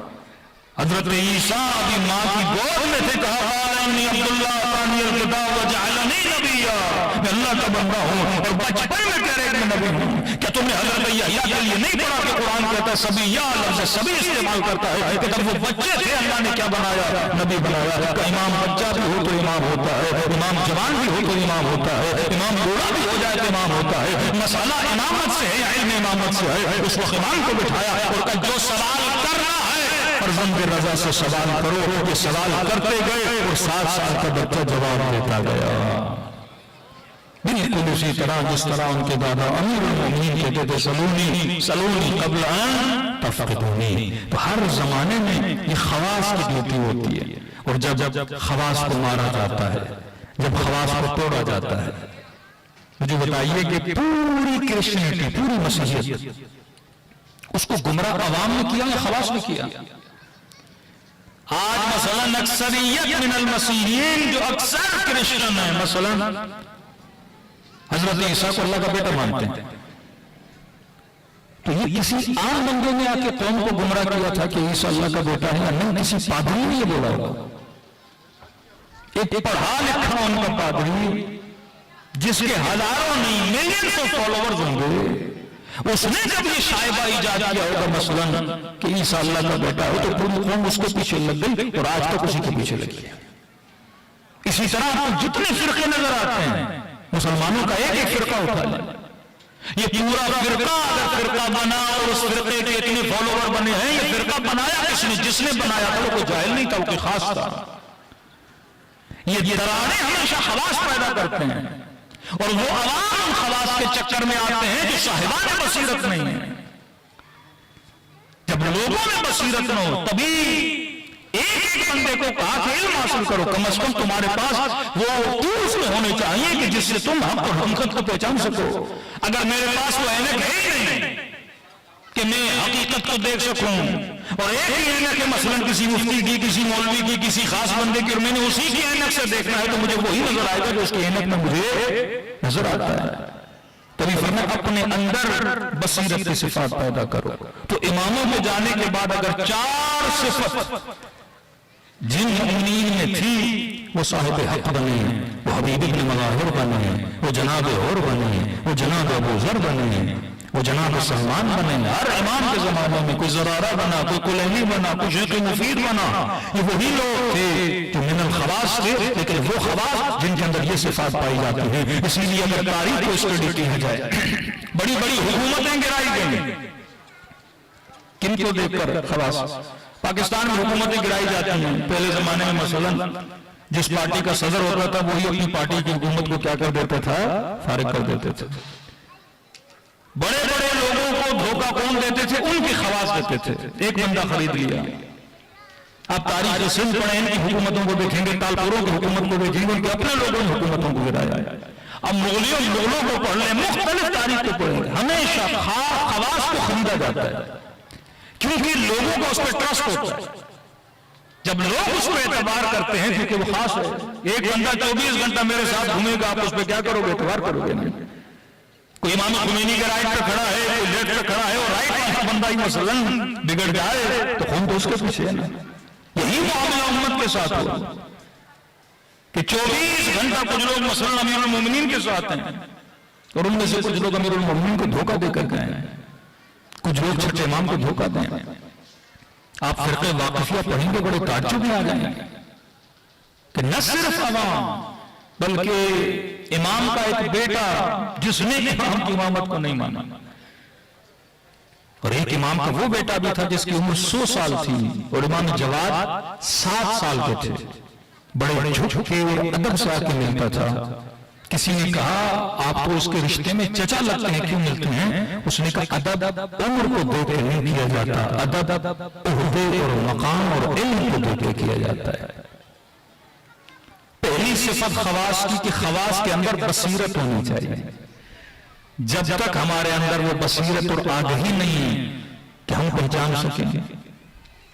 حضرت عیسیٰ ابھی ماں کی گود میں تھے، کہا انی عبداللہ آتانی الکتاب وجعلنی نبیا، میں اللہ کا بندہ ہوں اور بچپن میں کہہ رہے کہ میں نبی ہوں. کیا تم نے حضرت یحییٰ کے لیے نہیں پڑھا کہ قرآن کہتا ہے سبھی یا لفظ سبھی استعمال کرتا ہے کہ جب وہ بچے تھے اللہ نے کیا بنایا؟ نبی بنایا. کہ امام بچہ بھی ہو تو امام ہوتا ہے، امام جوان بھی ہو تو امام ہوتا ہے، امام بوڑھا بھی ہو جائے تو امام ہوتا ہے. مسئلہ امامت سے ہے، علم امامت سے ہے. اس وقت امام کو بٹھایا اور کہا جو سوال کرنا ہے فرزند رضا سے سوال کرو. یہ سوال کرتے گئے اور 7 سال کا بچہ جواب دیتا گیا. بالکل اسی طرح جس طرح ان کے دادا امیر المومنین کہتے تھے سلونی سلونی قبل ان تفقدونی. تو ہر زمانے میں یہ خواص کی ڈیوٹی ہوتی ہے، اور جب خواص کو مارا جاتا ہے، جب خواص کو توڑا جاتا ہے. مجھے بتائیے کہ پوری کرسچینٹی، پوری مسیحیت اس کو گمراہ عوام نے کیا یا خواص نے کیا؟ آج مثلا اکثریت من المسیحیین جو اکثر کرسچن ہیں، مثلا حضرت عیسیٰ کو اللہ کا بیٹا مانتے ہیں، تو یہ کسی عام بندے نے آ کے قوم کو گمراہ کیا تھا کہ عیسیٰ اللہ کا بیٹا ہے، نہیں کسی پادری نے یہ بولا ہوگا. ایک پڑھا لکھا ان کا پادری جس کے ہزاروں نہیں ملینز آف فالوورز ہوں گے، اس نے جب یہ شائبہ ایجاد کیا ہوگا مثلا کہ عیسیٰ اللہ کا بیٹا ہو، تو پوری قوم اس کے پیچھے لگ گئی اور آج تک اسی کے پیچھے لگی. اسی طرح آپ کو جتنے فرقے نظر آتے ہیں مسلمانوں کا ایک ایک فرقہ اٹھا لیں، یہ پورا فرقہ اگر فرقہ بنا اور اس فرقے کے اتنے فالوور بنے ہیں، یہ فرقہ بنایا کس نے؟ جس نے بنایا تھا وہ کوئی جاہل نہیں تھا، وہ کوئی خاص تھا. یہ دراڑیں ہمیشہ خواص پیدا کرتے ہیں اور وہ عوام خواص کے چکر میں آتے ہیں جو صاحبان بصیرت نہیں ہیں. جب لوگوں میں بصیرت نہ ہو تبھی ایک بندے کو کہا کہ علم حاصل کرو، کم از کم تمہارے پاس وہ ٹولز ہونے چاہیے کہ جس سے تم حق اور حقیقت کو پہچان سکو. اگر میرے پاس وہ اینک ہے ہی نہیں کہ میں حقیقت کو دیکھ سکوں، اور ایک ہی اینک ہے مثلا کسی مفتی کی، کسی مولوی کی، کسی خاص بندے کی، اور میں نے اسی کی اینک سے دیکھنا ہے، تو مجھے وہی نظر آئے گا جو اس کی اینک میں مجھے نظر آتا ہے. تبھی فرمایا اپنے اندر بصیرت کی صفات پیدا کرو. تو اماموں میں جانے کے بعد اگر 4 صفت جن مومنین میں تھی وہ صاحب حق بنے، وہ حبیب ابن مظاہر بنے، وہ جناب اور بنے، وہ جناب ابو ذر بنے، وہ جناب سلمان بنے. ہر امام کے زمانے میں کوئی زرارہ بنا، کوئی کلینی بنا، کوئی شیخ مفید بنا. یہ وہی لوگ تھے جو من الخواص تھے، لیکن وہ خواص جن کے اندر یہ صفات پائی جاتی ہیں. اس لیے اگر تاریخ کو اسٹڈی کیا جائے بڑی بڑی حکومتیں گرائی گئیں. کن کو دیکھ کر؟ خواص. پاکستان میں حکومتیں گرائی جاتی ہیں. پہلے زمانے میں مثلا جس پارٹی کا صدر ہوتا تھا وہی اپنی پارٹی کی حکومت کو کیا کر دیتا تھا؟ فارغ کر دیتے تھے. بڑے بڑے لوگوں کو دھوکہ کون دیتے تھے؟ ان کی خواص دیتے تھے. ایک بندہ خرید لیا. آپ تاریخ سندھ پڑھیں، ان کی حکومتوں کو دیکھیں گے، تالپوروں کی حکومت کو دیکھیں گے، ان کے اپنے لوگوں نے حکومتوں کو گرایا. اب مغلوں کو پڑھ لیں، مختلف تاریخ کو پڑھیں گے، ہمیشہ خواص کو خریدا جاتا ہے کیونکہ لوگوں کو اس پہ ٹرسٹ ہوتا ہے. جب لوگ اس پہ اعتبار کرتے ہیں کیونکہ وہ خاص ہے. ایک بندہ 24 گھنٹہ میرے ساتھ گھومے گا، آپ اس پہ کیا کرو گے؟ اعتبار کرو گے. کوئی امام خمینی کے رائٹ پہ کھڑا ہے، کوئی لیفٹ پہ کھڑا ہے، اور رائٹ والا بندہ ہی مثلا بگڑ جائے تو خون تو اس کے پیچھے ہے نا. یہی معاملہ امت کے ساتھ ہوا کہ 24 گھنٹہ کچھ لوگ مثلا امیر المومنین کے ساتھ ہیں، اور ان میں سے کچھ لوگ امیر المومنین کو دھوکہ دے کر گئے ہیں، کچھ لوگ چھٹے امام کو دھوکہ دیں. آپ فرقہ واقفیہ پڑھیں گے بڑے تعجب میں آ جائیں گے کہ نہ صرف عوام بلکہ امام کا ایک بیٹا جس نے امام کی امامت کو نہیں مانا، اور ایک امام کا وہ بیٹا بھی تھا جس کی عمر 100 سال تھی اور امام جواد 7 سال کے تھے، بڑے جھک کے اور ادب سے آ کے ملتا تھا۔ کسی نے کہا آپ تو اس کے رشتے میں چچا لگتے ہیں، کیوں ملتے ہیں؟ اس نے کہا ادب عمر کو دے کے نہیں کیا جاتا، ادب عہدے اور مقام اور علم کو دے کے کیا جاتا ہے۔ پہلی صفت خواص کی کہ خواص کے اندر بصیرت ہونی چاہیے۔ جب تک ہمارے اندر وہ بصیرت اور آگہی نہیں ہے کہ ہم پہچان سکیں،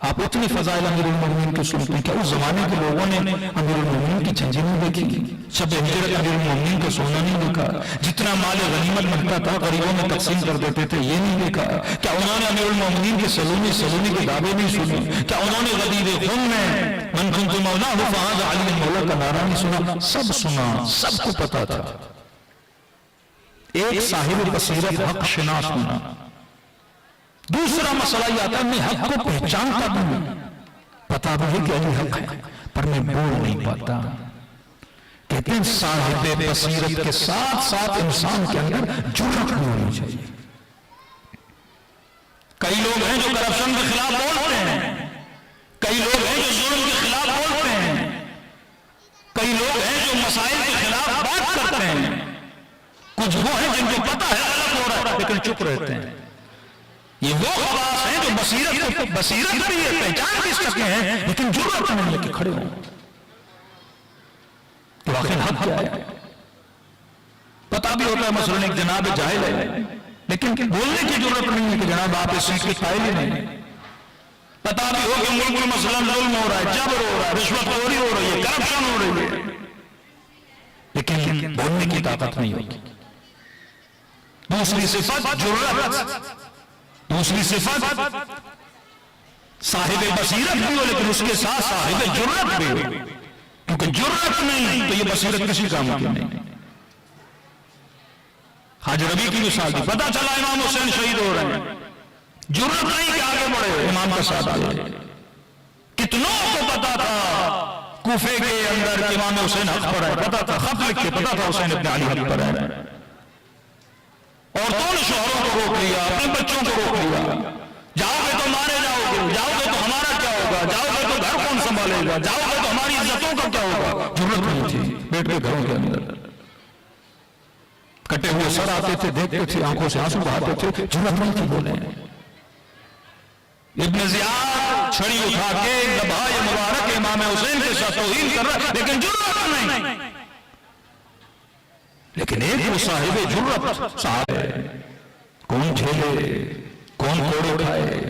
آپ اتنی فضائل امیر المومنین کی سنتے ہیں کہ اس زمانے کے لوگوں نے امیر المومنین کی جھنجی نہیں دیکھی، شب ہجرت امیر المومنین کا سونا نہیں دیکھا، جتنا مال غنیمت ملتا تھا غریبوں میں تقسیم کر دیتے تھے یہ نہیں دیکھا، کیا انہوں نے امیر المومنین کے سلونی کے دعوے نہیں سنی، کیا انہوں نے غدیر خون میں من کنت مولاہ فہذا علی مولا کا نعرہ نہیں سنا؟ سب سنا، سب کو پتا تھا۔ ایک صاحب بصیرت حق شناس ہونا۔ دوسرا مسئلہ یہ آتا ہے میں حق کو پہچانتا بھی ہوں، پتا بھی ہے کہ علی حق ہے پر میں بول نہیں پاتا۔ کہتے ہیں صاحب بصیرت کے ساتھ ساتھ انسان کے اندر جرأت ہونی چاہیے۔ کئی لوگ ہیں جو کرپشن کے خلاف بولتے ہیں، کئی لوگ ہیں جو ظلم کے خلاف بولتے ہیں، کئی لوگ ہیں جو مسائل کے خلاف بات کرتے ہیں، کچھ وہ ہیں جن کو پتا ہے غلط ہو رہا ہے لیکن چپ رہتے ہیں۔ یہ وہ خواص ہیں جو بصیرت بھی ہے، پہچان بھی سکتے ہیں لیکن جرأت نہیں ہے کہ کھڑے ہوں کہ آخر حق کیا ہے۔ پتا بھی ہوتا ہے مثلا ایک جناب جاہل ہے لیکن بولنے کی جرأت نہیں ہے کہ جناب آپ اس چیز کے قائل ہی نہیں۔ پتا بھی ہو کہ ملک میں مثلا ظلم ہو رہا ہے، جبر ہو رہا ہے، رشوت خوری ہو رہی ہے، کرپشن ہو رہی ہے، لیکن بولنے کی طاقت نہیں ہوتی۔ دوسری صفت جرأت، دوسری صفت صاحب بصیرت بھی ہو لیکن اس کے ساتھ صاحب جرأت بھی ہو، کیونکہ جرأت نہیں تو یہ بصیرت کسی کام کی نہیں۔ خواجہ ربیع کی مثال دی، پتا چلا امام حسین شہید ہو رہے ہیں، جرأت نہیں کہ آگے بڑھے امام کا ساتھ آئے۔ کتنوں کو پتا تھا کوفے کے اندر امام حسین حق پر ہے، پتا تھا، خط لکھ کے پتا تھا حسین ابن علی حق پر ہے، عورتوں نے شوہروں کو روک لیا، اپنے بچوں کو روک لیا، جاؤ گے تو مارے جاؤ گے، جاؤ گے تو ہمارا کیا ہوگا، جاؤ گے تو گھر کون سنبھالے گا، جاؤ گے تو ہماری عزتوں کا کیا ہوگا۔ جرأت نہیں تھی بیٹھ کے گھروں کے اندر، کٹے ہوئے سر آتے تھے، دیکھتے تھے، آنکھوں سے آنسو بہاتے تھے، جرأت نہیں تھی بولے۔ ابن زیاد چھڑی اٹھا کے جبہہ مبارک امام حسین کے ساتھ توہین کر رہا لیکن جرأت نہیں۔ لیکن ایک وہ صاحب جرأت صاحب ہے، کون جھیلے، کون کوڑے کھائے،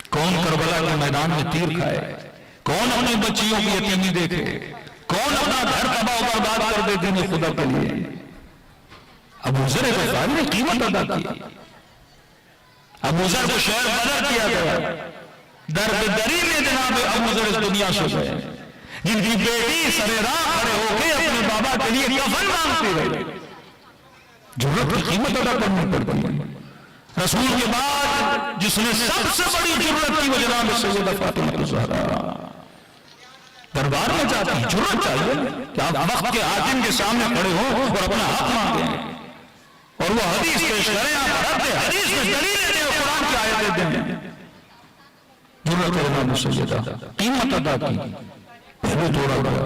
کون کربلا کے میدان میں تیر کھائے، کون اپنی بچیوں کی یتیمی دیکھے، کون اپنا گھر تباہ و برباد کر دے دین خدا کے لیے۔ ابو ذر غفاری نے قیمت ادا کی، ابو ذر کو شہر بدر کیا گیا، درد دری میں جناب ابو ذر اس دنیا سے گئے، جن کی بیٹی سر راہ کھڑے ہو کے اپنے بابا کے لیے کفن مانگتے رہے۔ جرأت کی قیمت ادا کرنی پڑتی ہے۔ رسول کے بعد جس نے سب سے بڑی جرأت کی وہ جناب سیدہ فاطمہ الزہرا، دربار میں جاتی ہیں، جرأت چاہیے کہ آپ وقت کے حاکم کے سامنے کھڑے ہوں اور اپنا حق مانگیں اور وہ حدیث پیش کریں، آپ رد حدیث میں دلیلیں دیں اور قرآن کی آیتیں دیں۔ جرأت امام سیدہ، قیمت ادا کی، پہلے توڑا گیا،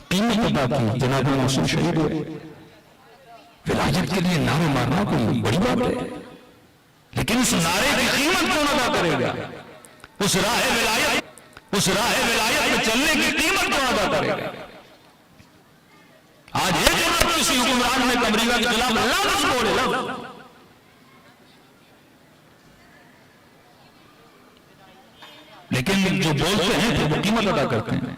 قیمت ادا کی، جناب حسین شہید ہوئے۔ ولایت کے لیے نعرے مارنا کوئی بڑی بات ہے، لیکن اس نعرے کی قیمت کون ادا کرے گا؟ اس راہ ولایت میں چلنے کی قیمت کون ادا کرے گا؟ آج یہ جرأت کسی حکمران میں امریکہ کے خلاف لفظ بولے، لفظ، لیکن جو بولتے ہیں تو وہ قیمت ادا کرتے ہیں۔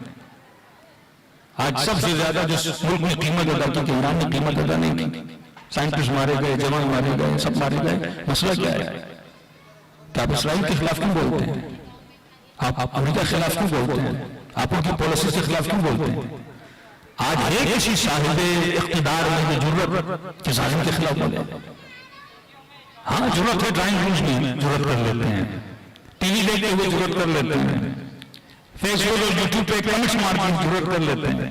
آج سب سے زیادہ جس ملک میں قیمت ادا کی کہ ایران نے قیمت ادا نہیں کی، سائنٹسٹ مارے گئے، جوان مارے گئے، سب مارے گئے۔ مسئلہ کیا ہے کہ آپ اسرائیل کے خلاف کیوں بولتے ہیں؟ آپ امریکہ کے خلاف کیوں بولتے ہیں؟ آپ ان کی پالیسی کے خلاف کیوں بولتے ہیں؟ آج ہے کسی صاحب اقتدار میں یہ جرأت کہ ظالم کے خلاف بولے؟ ہاں جرأت ہے، ڈرائنگ رومز میں جرأت کر لیتے ہیں، ٹی وی دیکھتے ہوئے جرأت کر لیتے ہیں، فیس بک اور یوٹیوب پہ کمنٹس مار کے جرأت کر لیتے ہیں،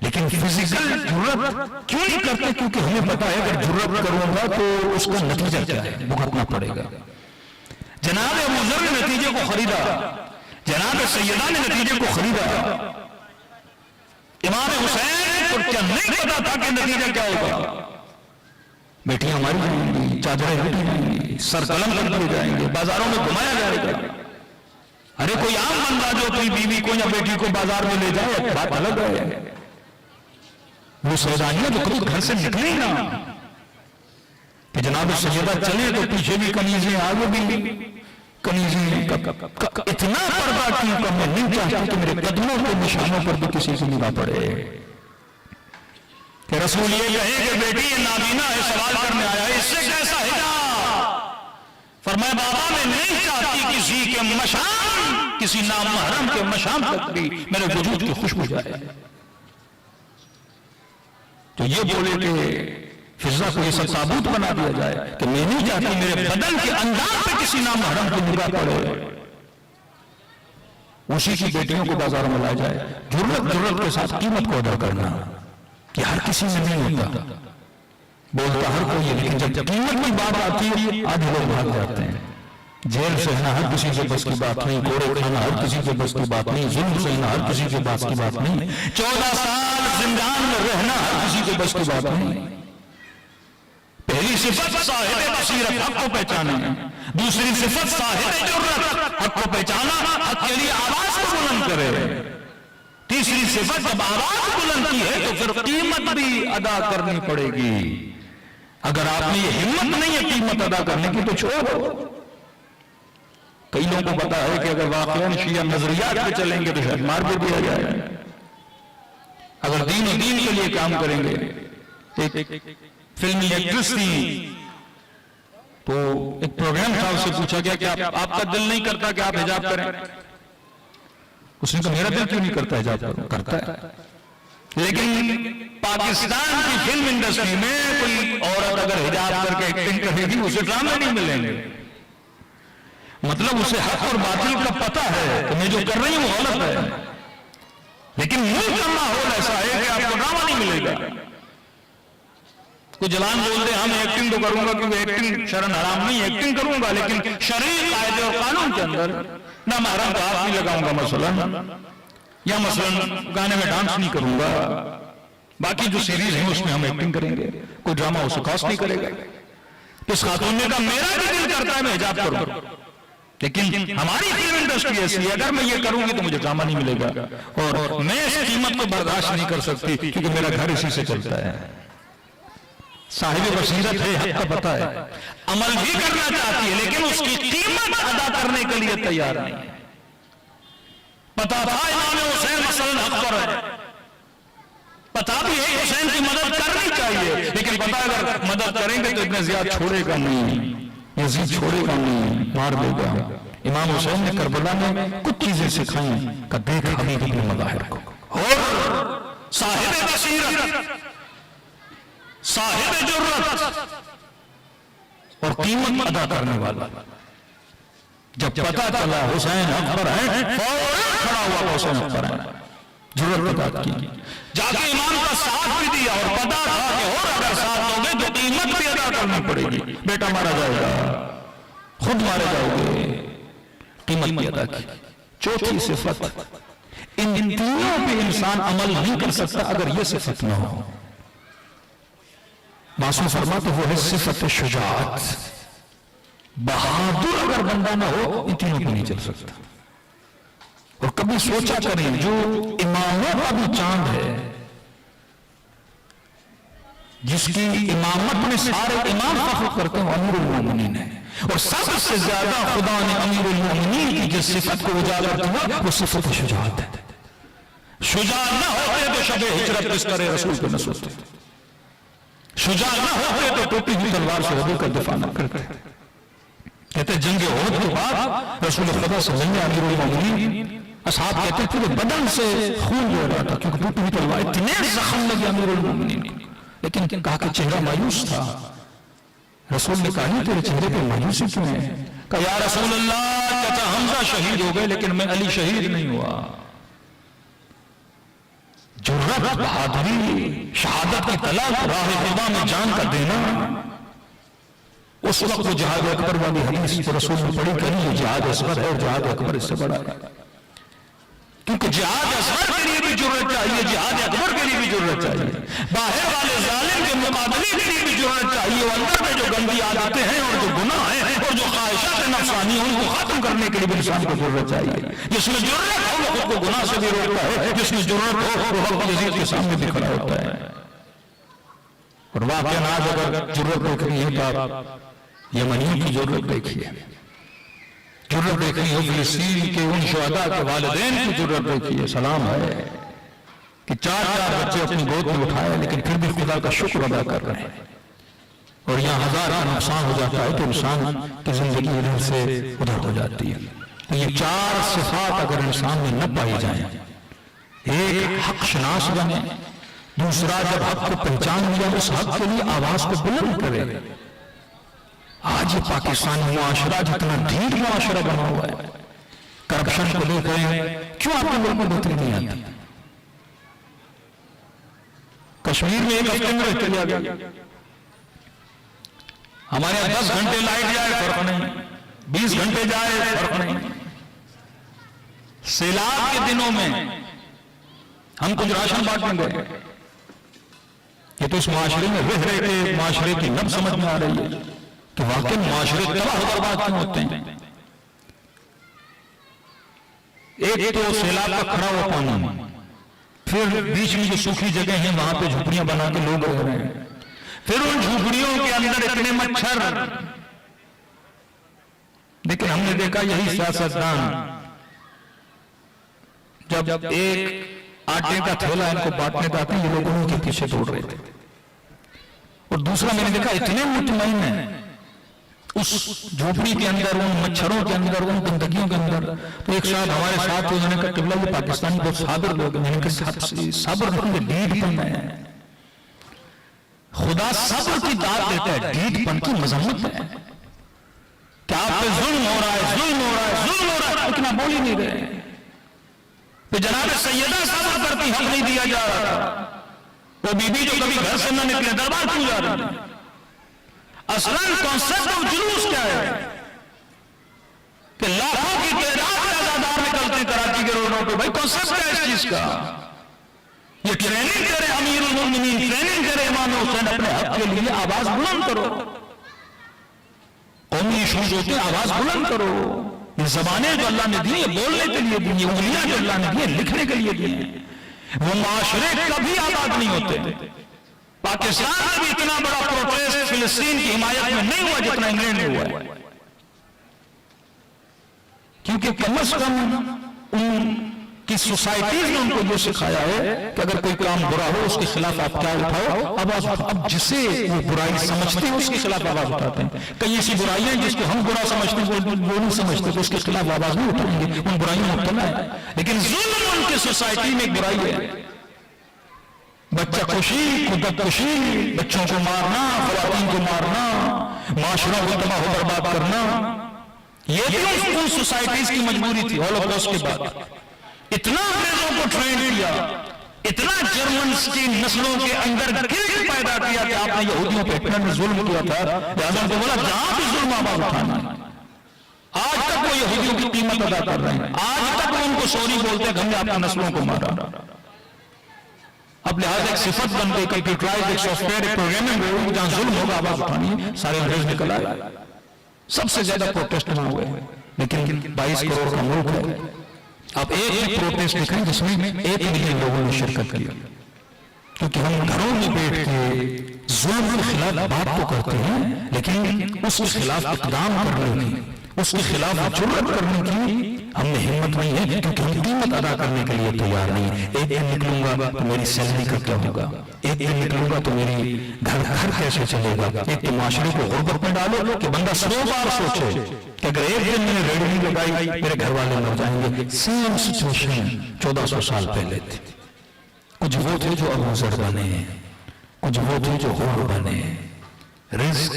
لیکن فزیکل جرأت کیوں نہیں کرتے؟ کیونکہ ہمیں پتا ہے اگر جرأت کروں گا تو اس کا نتیجہ کیا ہے، بھگتنا پڑے گا۔ جناب ابو ذر نے نتیجے کو خریدا، جناب سیدہ نے نتیجے کو خریدا، امام حسین کو کیا نہیں پتا تھا کہ نتیجہ کیا ہوگا؟ بیٹیاں ہماری جائیں گی، چادریں ہٹی جائیں گی، سر قلم کر دیے جائیں گے، بازاروں میں گھمایا جائے گا۔ ارے کوئی عام بندہ جو اپنی بیوی کو یا بیٹی کو بازار میں لے جائے بات الگ ہے، وہ سیدانیاں جو کبھی گھر سے نکلیں نا کہ جناب سیدہ چلے تو پیچھے بھی کنیزیں، آگے بھی کنیزیں، اتنا پردہ کیوں کہ میں نہیں چاہتا کہ میرے قدموں کے نشانوں پر بھی کسی کی نگاہ پڑے کہ رسول یہ کہے کہ بیٹی یہ نابینا ہے، سوال کرنے آیا ہے، اس سے کیسا حجاب؟ فرمایا بابا میں نہیں چاہتی کسی کے مشام، کسی نامحرم کے مشام تک بھی میرے وجود کی خوشبو جائے۔ تو یہ بولے کہ فضا کو یہ سب ثابت بنا دیا جائے کہ میں نہیں چاہتی میرے بدن کے انداز پہ کسی نامحرم کی نگاہ پڑے، اسی کی بیٹیوں کو بازاروں میں لایا جائے۔ جرأت کے ساتھ قیمت کو ادا کرنا کہ ہر کسی میں نہیں ہوتا، بولتا ہر کوئی ہے، لیکن جب قیمت کی بات آتی ہے آدھے لوگ بھاگ جاتے ہیں۔ جیل سہنا ہر کسی کے بس کی بات نہیں، کوڑے کھانا ہر کسی کے بس کی بات نہیں، ظلم سہنا ہر کسی کے بس کی بات نہیں، 14 سال زندان میں رہنا ہر کسی کے بس کی بات نہیں۔ پہلی صفت صاحب بصیرت، حق کو پہچانا، دوسری صفت صاحب جرأت، حق کو پہچانا، حق کے لیے آواز کو بلند کرے، تیسری صفت جب آواز بلند کی ہے تو پھر قیمت بھی ادا کرنی پڑے گی۔ اگر آپ میں یہ ہمت نہیں ہے قیمت ادا کرنے کی تو چھوڑو۔ کئی لوگوں کو پتا ہے کہ اگر واقعاً شیعہ نظریات پہ چلیں گے تو شاید مار بھی دیا جائے، اگر دین و دین کے لیے کام کریں گے۔ ایک فلمی ایکٹریس تھی تو ایک پروگرام تھا، اس سے پوچھا گیا کہ آپ کا دل نہیں کرتا کہ آپ حجاب کریں؟ اس نے کہا میرا دل کیوں نہیں کرتا حجاب کروں؟ کرتا ہے، لیکن پاکستان کی فلم انڈسٹری میں کوئی عورت اگر حجاب کر کے ایکٹنگ کرے گی اسے ڈرامے نہیں ملیں گے، مطلب اسے حق اور باطل کا پتہ ہے کہ میں جو کر رہی ہوں وہ غلط ہے، لیکن ملک کا ماحول ایسا ہے کہ آپ کو ڈرامہ نہیں ملے گا۔ کوئی جلان بولتے ہم ایکٹنگ تو کروں گا کیونکہ ایکٹنگ شرعاً حرام نہیں، ایکٹنگ کروں گا لیکن شرعی قاعدے اور قانون کے اندر نہ محرم کا ہاتھ نہیں لگاؤں گا مثلا، یا مثلا گانے میں ڈانس نہیں کروں گا، باقی جو سیریز ہیں اس میں ہم ایکٹنگ کریں گے، کوئی ڈرامہ اسے کاسٹ نہیں کرے گا۔ اس خاتون نے کہا میرا بھی دل کرتا ہے میں حجاب کروں، لیکن ہماری فلم انڈسٹری ایسی ہے اگر میں یہ کروں گی تو مجھے ڈرامہ نہیں ملے گا، اور میں اس قیمت کو برداشت نہیں کر سکتی کیونکہ میرا گھر اسی سے چلتا ہے۔ صاحب بصیرت ہے، حق کا پتہ ہے، عمل بھی کرنا چاہتی ہے لیکن اس کی قیمت ادا کرنے کے لیے تیار نہیں ہے۔ پتا تھا امام حسین مثلا حق پر ہے، پتا بھی ہے حسین کی مدد کرنی چاہیے، لیکن پتا اگر مدد کریں گے تو ابن زیاد چھوڑے گا نہیں، یزید چھوڑے گا نہیں، مار دے گا۔ امام حسین نے کربلا میں کچھ چیزیں سکھائیں کہ دیکھ حبیب ابن مظاہر کو، اور صاحب بصیرت، صاحب جرأت اور قیمت ادا کرنے والا، جب پتا چلا حسین حق پر ہے فوراً کھڑا ہوا حسین حق پر ہے، جرأت ادا کی، جا کے امام کا ساتھ بھی دیا، اور پتا تھا کہ اور اگر ساتھ دو گے تو قیمت بھی ادا کرنی پڑے گی، بیٹا مارا جائے گا، خود مارے جاؤ گے، قیمت بھی ادا کی۔ چوتھی صفت، ان تینوں پہ انسان عمل نہیں کر سکتا اگر یہ صفت نہ ہو۔ معصوم فرماتے وہ ہے صفت شجاعت، بہادر اگر بندہ نہ ہو ان تینوں پہ نہیں چل سکتا۔ اور کبھی سوچا کریں جو اماموں کا بھی چاند ہے، جس کی امامت میں سارے امام فخر کرتے ہیں، امیر المومنین ہے، اور سب سے زیادہ خدا نے امیر المومنین کی جس صفت کو اجاگر کیا وہ صفت شجاعت ہے۔ شجاع نہ ہوتے تو شب ہجرت کس طرح رسول پہ نہ سوتے، شجاع نہ ہوتے تو ٹوٹی ہوئی تلوار سے حضور کا دفاع نہ کرتے۔ کہتے جنگ احد کے بعد رسول خدا صلی اللہ علیہ امیر المومنین، اصحاب کہتے پورے بدن سے خون جو رہا تھا کیونکہ ٹوٹی ہوئی تلوار، اتنے زخم لگے امیر المومنین، لیکن کہا کہ چہرہ مایوس تھا۔ رسول نے کہا تیرے چہرے پہ مایوسی کیوں ہے؟ کہ یا رسول اللہ چچا حمزہ شہید ہو گئے لیکن میں علی شہید نہیں ہوا. جرأت، بہادری، شہادت کی طلب، راہ خدا میں جان کا دینا. اس وقت وہ جہاد اکبر والی حدیث رسول نے پڑھی کری یہ جہاد اصغر ہے اور جہاد اکبر اس سے بڑا ہے. کیونکہ جہاد اصغر کے لیے بھی جرأت چاہیے، جہاد اکبر کے لیے بھی جرأت چاہیے. باہر والے ظالم کے مقابلے کے لیے بھی جرأت چاہیے. وہ اندر میں جو گندی عادتیں ہیں اور جو گناہ ہیں اور جو خواہشات نفسانی ہیں ان کو ختم کرنے کے لیے بھی انسان کو جرأت چاہیے. جس میں جرأت ہو وہ خود کو گناہ سے بھی روکتا ہے، جس میں جرأت ہو وہ حق یزید کے سامنے بھی کھڑا ہوتا ہے. اور واقعہ آج اگر جرأت دیکھنی ہے تو آپ یمنیوں کی جرأت دیکھیے، جرأت دیکھنی ہو فلسطین کے ان شہداء کے والدین کی جرأت دیکھیے. سلام ہے کہ چار بچے اپنی گود میں اٹھائے لیکن پھر بھی خدا کا شکر ادا کر رہے ہیں. اور یہاں ہزار کا نقصان ہو جاتا ہے تو انسان کی زندگی ادھر سے ادھر ہو جاتی ہے. تو یہ چار صفات اگر انسان میں نہ پائی جائیں، ایک حق شناس بنے، دوسرا جب حق کو پہچان لیا اس حق کے لیے آواز کو بلند کرے. آج یہ پاکستانی معاشرہ جتنا ڈھیٹ معاشرہ بنا ہوا ہے، کرپشن کو لے کر کیوں آپ کے ملک میں بہتری نہیں آتی؟ کشمیر میں ایک ہفتے میں چلیا گیا، ہمارے یہاں 10 گھنٹے لائٹ جائے فرق نہیں، 20 گھنٹے جائے فرق نہیں. سیلاب کے دنوں میں ہم کچھ راشن بانٹنے گئے. یہ تو اس معاشرے میں رہ رہے کے معاشرے کی نب سمجھ میں آ رہی ہے کہ واقعی معاشرے تباہ و برباد کیوں ہوتے ہیں. ایک تو سیلاب کا کھڑا ہوا پانی، پھر بیچ میں جو سوکھی جگہ ہیں وہاں پہ جھوپڑیاں بنا کے لوگ رہ رہے ہیں، پھر ان جھوپڑیوں کے اندر اتنے مچھر. لیکن ہم نے دیکھا یہی سیاستدان جب ایک آٹے کا تھیلا ان کو بانٹنے کا تھا یہ لوگوں کے پیچھے دوڑ رہے تھے. اور دوسرا میں نے دیکھا اتنے مطمئن ہیں اس جھوپڑی کے اندر، ان مچھروں کے اندر، ان گندگیوں کے اندر. تو ایک صاحب ہمارے ساتھ انہوں نے کہا قبلہ یہ پاکستانی بہت صابر لوگ ہیں. میں نے کہا صبر رکھیں گے ڈیٹ پن ہے. خدا صبر کی داد دیتا ہے، ڈیٹ پن کی مذمت ہے. کہ آپ پہ ظلم ہو رہا ہے، ظلم ہو رہا ہے، ظلم ہو رہا ہے، اتنا بول ہی نہیں رہے. کہ جناب سیدہ صبر کرتی حق نہیں دیا جا رہا تھا. وہ بی بی جو کبھی گھر سے نہ نکلے دربار کیوں جا رہی ہے؟ اصلاً کانسیپٹ اور جلوس کیا ہے کہ لاکھوں کی تعداد میں عزادار نکلتے ہیں کراچی کے روڈوں پہ. بھائی کانسیپٹ کیا ہے اس چیز کا؟ یہ ٹریننگ کرے امیر المومنین، ٹریننگ کرے امام حسین. اپنے حق کے لیے آواز بلند کرو. قومی ایشوز ہوتے ہیں آواز بلند کرو. یہ زبانیں جو اللہ نے دی یہ بولنے کے لیے دی، یہ انگلیاں جو اللہ نے دی لکھنے کے لیے دی. وہ معاشرے کبھی آباد نہیں ہوتے. پاکستان میں بھی اتنا بڑا پروٹیسٹ فلسطین کی حمایت میں نہیں ہوا جتنا انگلینڈ میں ہوا ہے. کیونکہ کم از کم ان کی سوسائٹیز نے ان کو یہ سکھایا ہے کہ اگر کوئی کام برا ہو اس کے خلاف آپ کیا اٹھاؤ آواز. اب جسے وہ برائی سمجھتے ہیں اس کے خلاف آواز اٹھاتے ہیں. کئی ایسی برائیاں جس کو ہم برا سمجھتے ہیں وہ نہیں سمجھتے تو اس کے خلاف آواز نہیں اٹھائیں گے. ان برائیوں میں مبتلا ہے. لیکن ظلم ان کی سوسائٹی میں ایک برائی ہے. بچہ کشی، خودت کشی، بچوں کو مارنا، خواتین کو مارنا، معاشرہ کو تباہ و برباد کرنا. یہ بھی ان سوسائٹیز کی مجبوری تھی. ہولوکاسٹ کے بعد اتنا انگریزوں کو ٹرین کیا، اتنا جرمنز کی نسلوں کے اندر گلٹ پیدا کیا کہ آپ نے یہودیوں پہ ہٹلر نے ظلم کیا تھا. لہذا کو بولا جہاں بھی ظلم آواز اٹھانا ہے. آج تک وہ یہودیوں کی قیمت ادا کر رہے ہیں. آج تک وہ ان کو سوری بولتے ہیں کہ ہم نے اپنے نسلوں کو مارا. اب لہٰذا ایک صفت بن گئی کمپیوٹرائز ایک سافٹ ویئر ایک پروگرامنگ ہو جہاں ظلم ہوگا آواز اٹھانی ہے. سارے انگریز نکل آئے. سب سے زیادہ پروٹیسٹ وہاں ہوئے لیکن 22 کروڑ کا ملک ہے. آپ ایک پروٹیسٹ دکھائیں جس میں 1 ملین لوگوں نے شرکت کی. کیونکہ ہم گھروں میں بیٹھ کے ظلم کے خلاف بات تو کرتے ہیں لیکن اس کے خلاف اقدام کرنے کی، اس کے خلاف جرأت کرنے کی ہم میں ہمت نہیں ہے کیونکہ ہم قیمت ادا کرنے کے لیے تیار نہیں. ایک دن نکلوں گا تو میری سیلری کا کیا ہوگا، ایک دن نکلوں گا تو میری گھر کیسے چلے گا. ایک تو معاشرے کو غربت میں ڈالو کہ بندہ 100 بار سوچے کہ اگر ایک دن میں نے ریڈیو نہیں لگائی میرے گھر والے مر جائیں گے. سیم سچویشن 1400 سال پہلے تھی. کچھ وہ تھے جو ابو ذر بنے، کچھ وہ تھے جو غور بنے. رزق،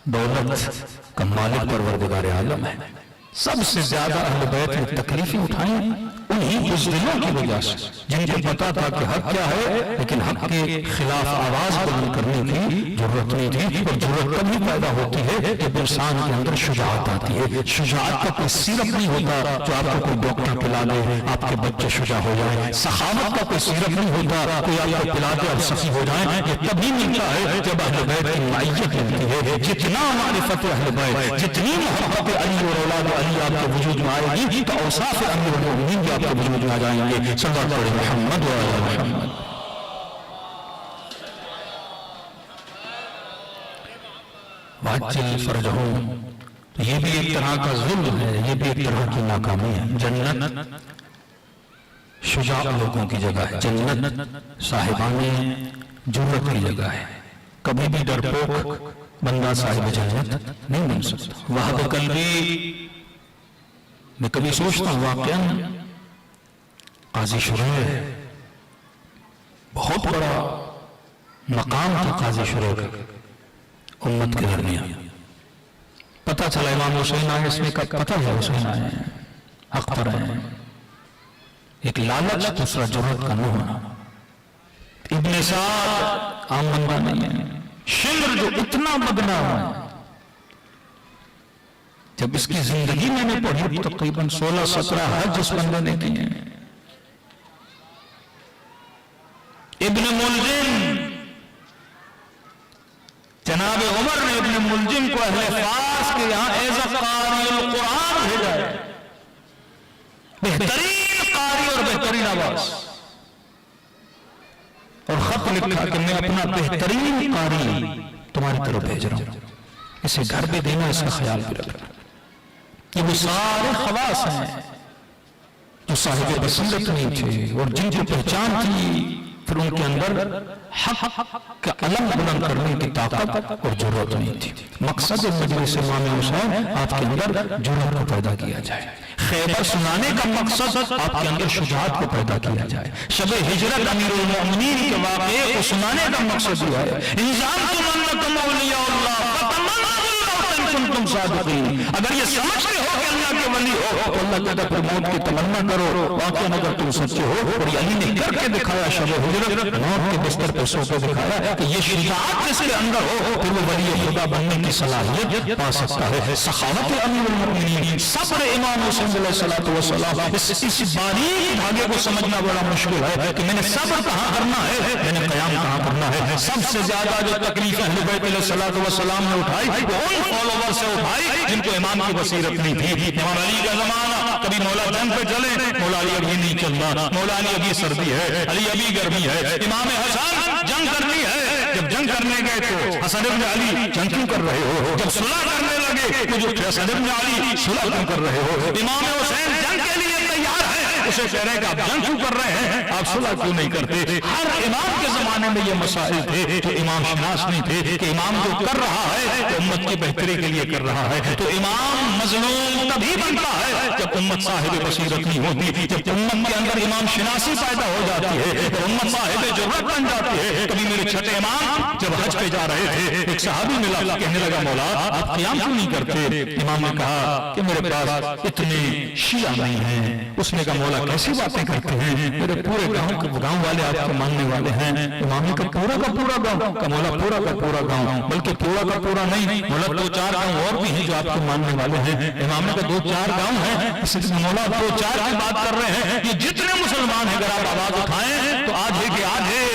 دولت کا مالک پروردگار عالم ہے. سب سے زیادہ اہل بیت نے تکلیفیں اٹھائیں انہی بزدلوں کی وجہ سے جن کو پتا تھا کہ حق کیا ہے لیکن حق کے خلاف آواز بلند کرنے کی ضرورت نہیں تھی. اور ضرورت تبھی پیدا ہوتی ہے جب انسان کے اندر شجاعت آتی ہے. شجاعت کا کوئی سیرپ نہیں ہوتا جو آپ کو کوئی ڈاکٹر پلا دے آپ کے بچے شجاع ہو جائیں. سخاوت کا کوئی سیرپ نہیں ہوتا کوئی آپ کو پلا دے اور سخی ہو جائیں. یہ تبھی ملتا ہے جب اہل بیت کی معیت ملتی ہے. جتنا معرفت اہل بیت جتنی محبت علی اور اولاد علی آپ کے وجود میں آئے گی تو اوصاف امیر المؤمنین بھی آپ کے وجود میں آ جائیں گے. صلی اللہ علیہ محمد و علی محمد. واجل فرجہم یہ بھی ایک طرح کا ظلم ہے یہ بھی ایک طرح کی ناکامی ہے. جنت شجاع لوگوں کی جگہ ہے. جنت صاحبان جرت کی جگہ ہے. کبھی بھی ڈرپوک بندہ صاحب جنت نہیں بن سکتا. وہب قلبی میں کبھی سوچتا ہوں واقعاً قاضی شریح بہت بڑا مقام تھا. قاضی شریح امت کے درمیان پتہ چلا امام حسین آئے اس میں کا پتہ ہے حسین آئے ہیں حق پر ہیں. ایک لالچ دوسرا جرت کا نہ ہونا. ابن سعد عام بندہ نہیں ہے. شمر جو اتنا بدنام ہے جب اس کی زندگی میں نے پڑھی تقریباً 16-17 حج اس بندے نے کیے ہیں. ابن ملجم جناب عمر نے ابن ملجم کو اہل فاس کے یہاں ایز قاری القرآن بھیجا ہے. بہترین قاری اور بہترین آواز اور خط لکھا کہ میں اپنا بہترین قاری تمہاری طرف بھیج رہا ہوں. اسے گھر بھی دینا اس کا خیال بھی رکھنا. یہ وہ سارے خواص ہیں جو صاحب بصیرت نہیں تھے اور جن کی پہچان تھی پھر ان کے اندر حق کا علم بلند کرنے کی طاقت اور ضرورت نہیں تھی. مقصد مجلس امام حسین آپ کے اندر جرأت کو پیدا کیا جائے. خیبر سنانے کا مقصد آپ کے اندر شجاعت کو پیدا کیا جائے. شب ہجرت امیر المؤمنین کے واقعے کو سنانے کا مقصد یہ ہے. انسان تم اولیاء اللہ تم صادقین. اگر یہ سمجھتے ہو کہ اللہ کے ولی ہو تو اللہ کہتا پھر موت کی تمنا کرو. واقعا اگر تم سچے ہو اور علی نے کر کے دکھایا شب ہجرت موت کے بستر پہ سو کے دکھایا کہ یہ شجاعت جس کے اندر ہو پھر وہ ولی خدا بننے کی صلاحیت پا سکتا ہے. سخاوت امیر المؤمنین صبر امام حسین علیہ الصلوۃ والسلام اس باریک دھاگے کو سمجھنا بڑا مشکل ہے کہ میں نے صبر کہاں کرنا ہے میں نے قیام کہاں کرنا ہے. سب سے زیادہ جو تکلیف اہل بیت علیہ الصلوۃ والسلام نے اٹھائی وہ ان فالوور سے اٹھائی جن کو امام کی بصیرت نہیں تھی. امام علی کا زمانہ کبھی مولا جنگ پہ چلے مولا علی ابھی نہیں چل رہا. مولا علی ابھی سردی ہے علی ابھی گرمی ہے. امام حسن جنگ کرنی ہے. جب جنگ کرنے گئے تو حسن ابن علی جنگ کیوں کر رہے ہو. جب صلح کرنے لگے تو جو حسن ابن علی صلح کیوں کر رہے ہو. امام حسین جنگ کے لیے تیار ہے اسے کہہ رہے ہیں کہ آپ جنگ کیوں کر رہے ہیں آپ صلح کیوں نہیں کرتے. ہر امام کے زمانے میں یہ مسائل تھے تو امام شناس نہیں تھے کہ امام جو کر رہا ہے تو امت کی بہتری کے لیے کر رہا ہے. تو امام مظلوم تبھی بنتا ہے جب امت صاحب بصیرت نہیں ہوتی. جب امت کے اندر امام شناسی پیدا ہو جاتی ہے تو امت صاحب جرأت بن جاتی ہے. کبھی میرے چھٹے امام جب حج پہ جا رہے تھے ایک صحابی ملا کہنے لگا مولا آپ قیام کیوں نہیں کرتے. امام نے کہا کہ میرے پاس اتنے شیعہ نہیں ہیں. اس نے کہا مولا کیسی باتیں کرتے ہیں میرے پورے گاؤں والے آپ کو ماننے والے ہیں. امام نے کہا پورا کا پورا گاؤں کا مولا پورا کا پورا گاؤں بلکہ پورا کا پورا نہیں مولا 2-4 گاؤں اور بھی ہیں جو آپ کو ماننے والے ہیں. امام نے کہا 2-4 گاؤں ہیں اس لیے مولا 2-4 کی بات کر رہے ہیں. یہ جتنے مسلمان ہیں اگر آپ آواز اٹھائیں تو آج ہے کہ آج ہے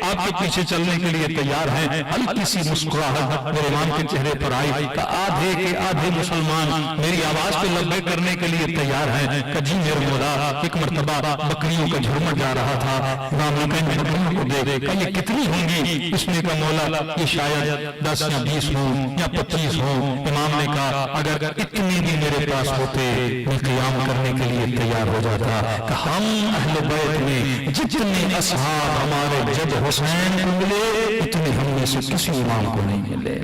آپ کے پیچھے چلنے کے لیے تیار ہیں. ہلکی سی مسکراہٹ میرے امام کے چہرے پر آئی کہ آدھے کے آدھے مسلمان میری آواز پہ لبے کرنے کے لیے تیار ہیں. کہ جی میرے مولا ایک مرتبہ بکریوں کا جھرمٹ جا رہا تھا. امام نے کہا بکریوں کو دے کہ یہ کتنی ہوں گی. اس نے کہا مولا یہ شاید 10 یا 20 ہوں یا 25 ہوں. امام نے کہا اگر اتنے بھی میرے پاس ہوتے میں قیام کرنے کے لیے تیار ہو جاتا. کہ ہم اہل بیت میں جتنے اصحاب ہمارے جد حسین کو ملے اتنے ہم میں سے کسی امام کو نہیں ملے.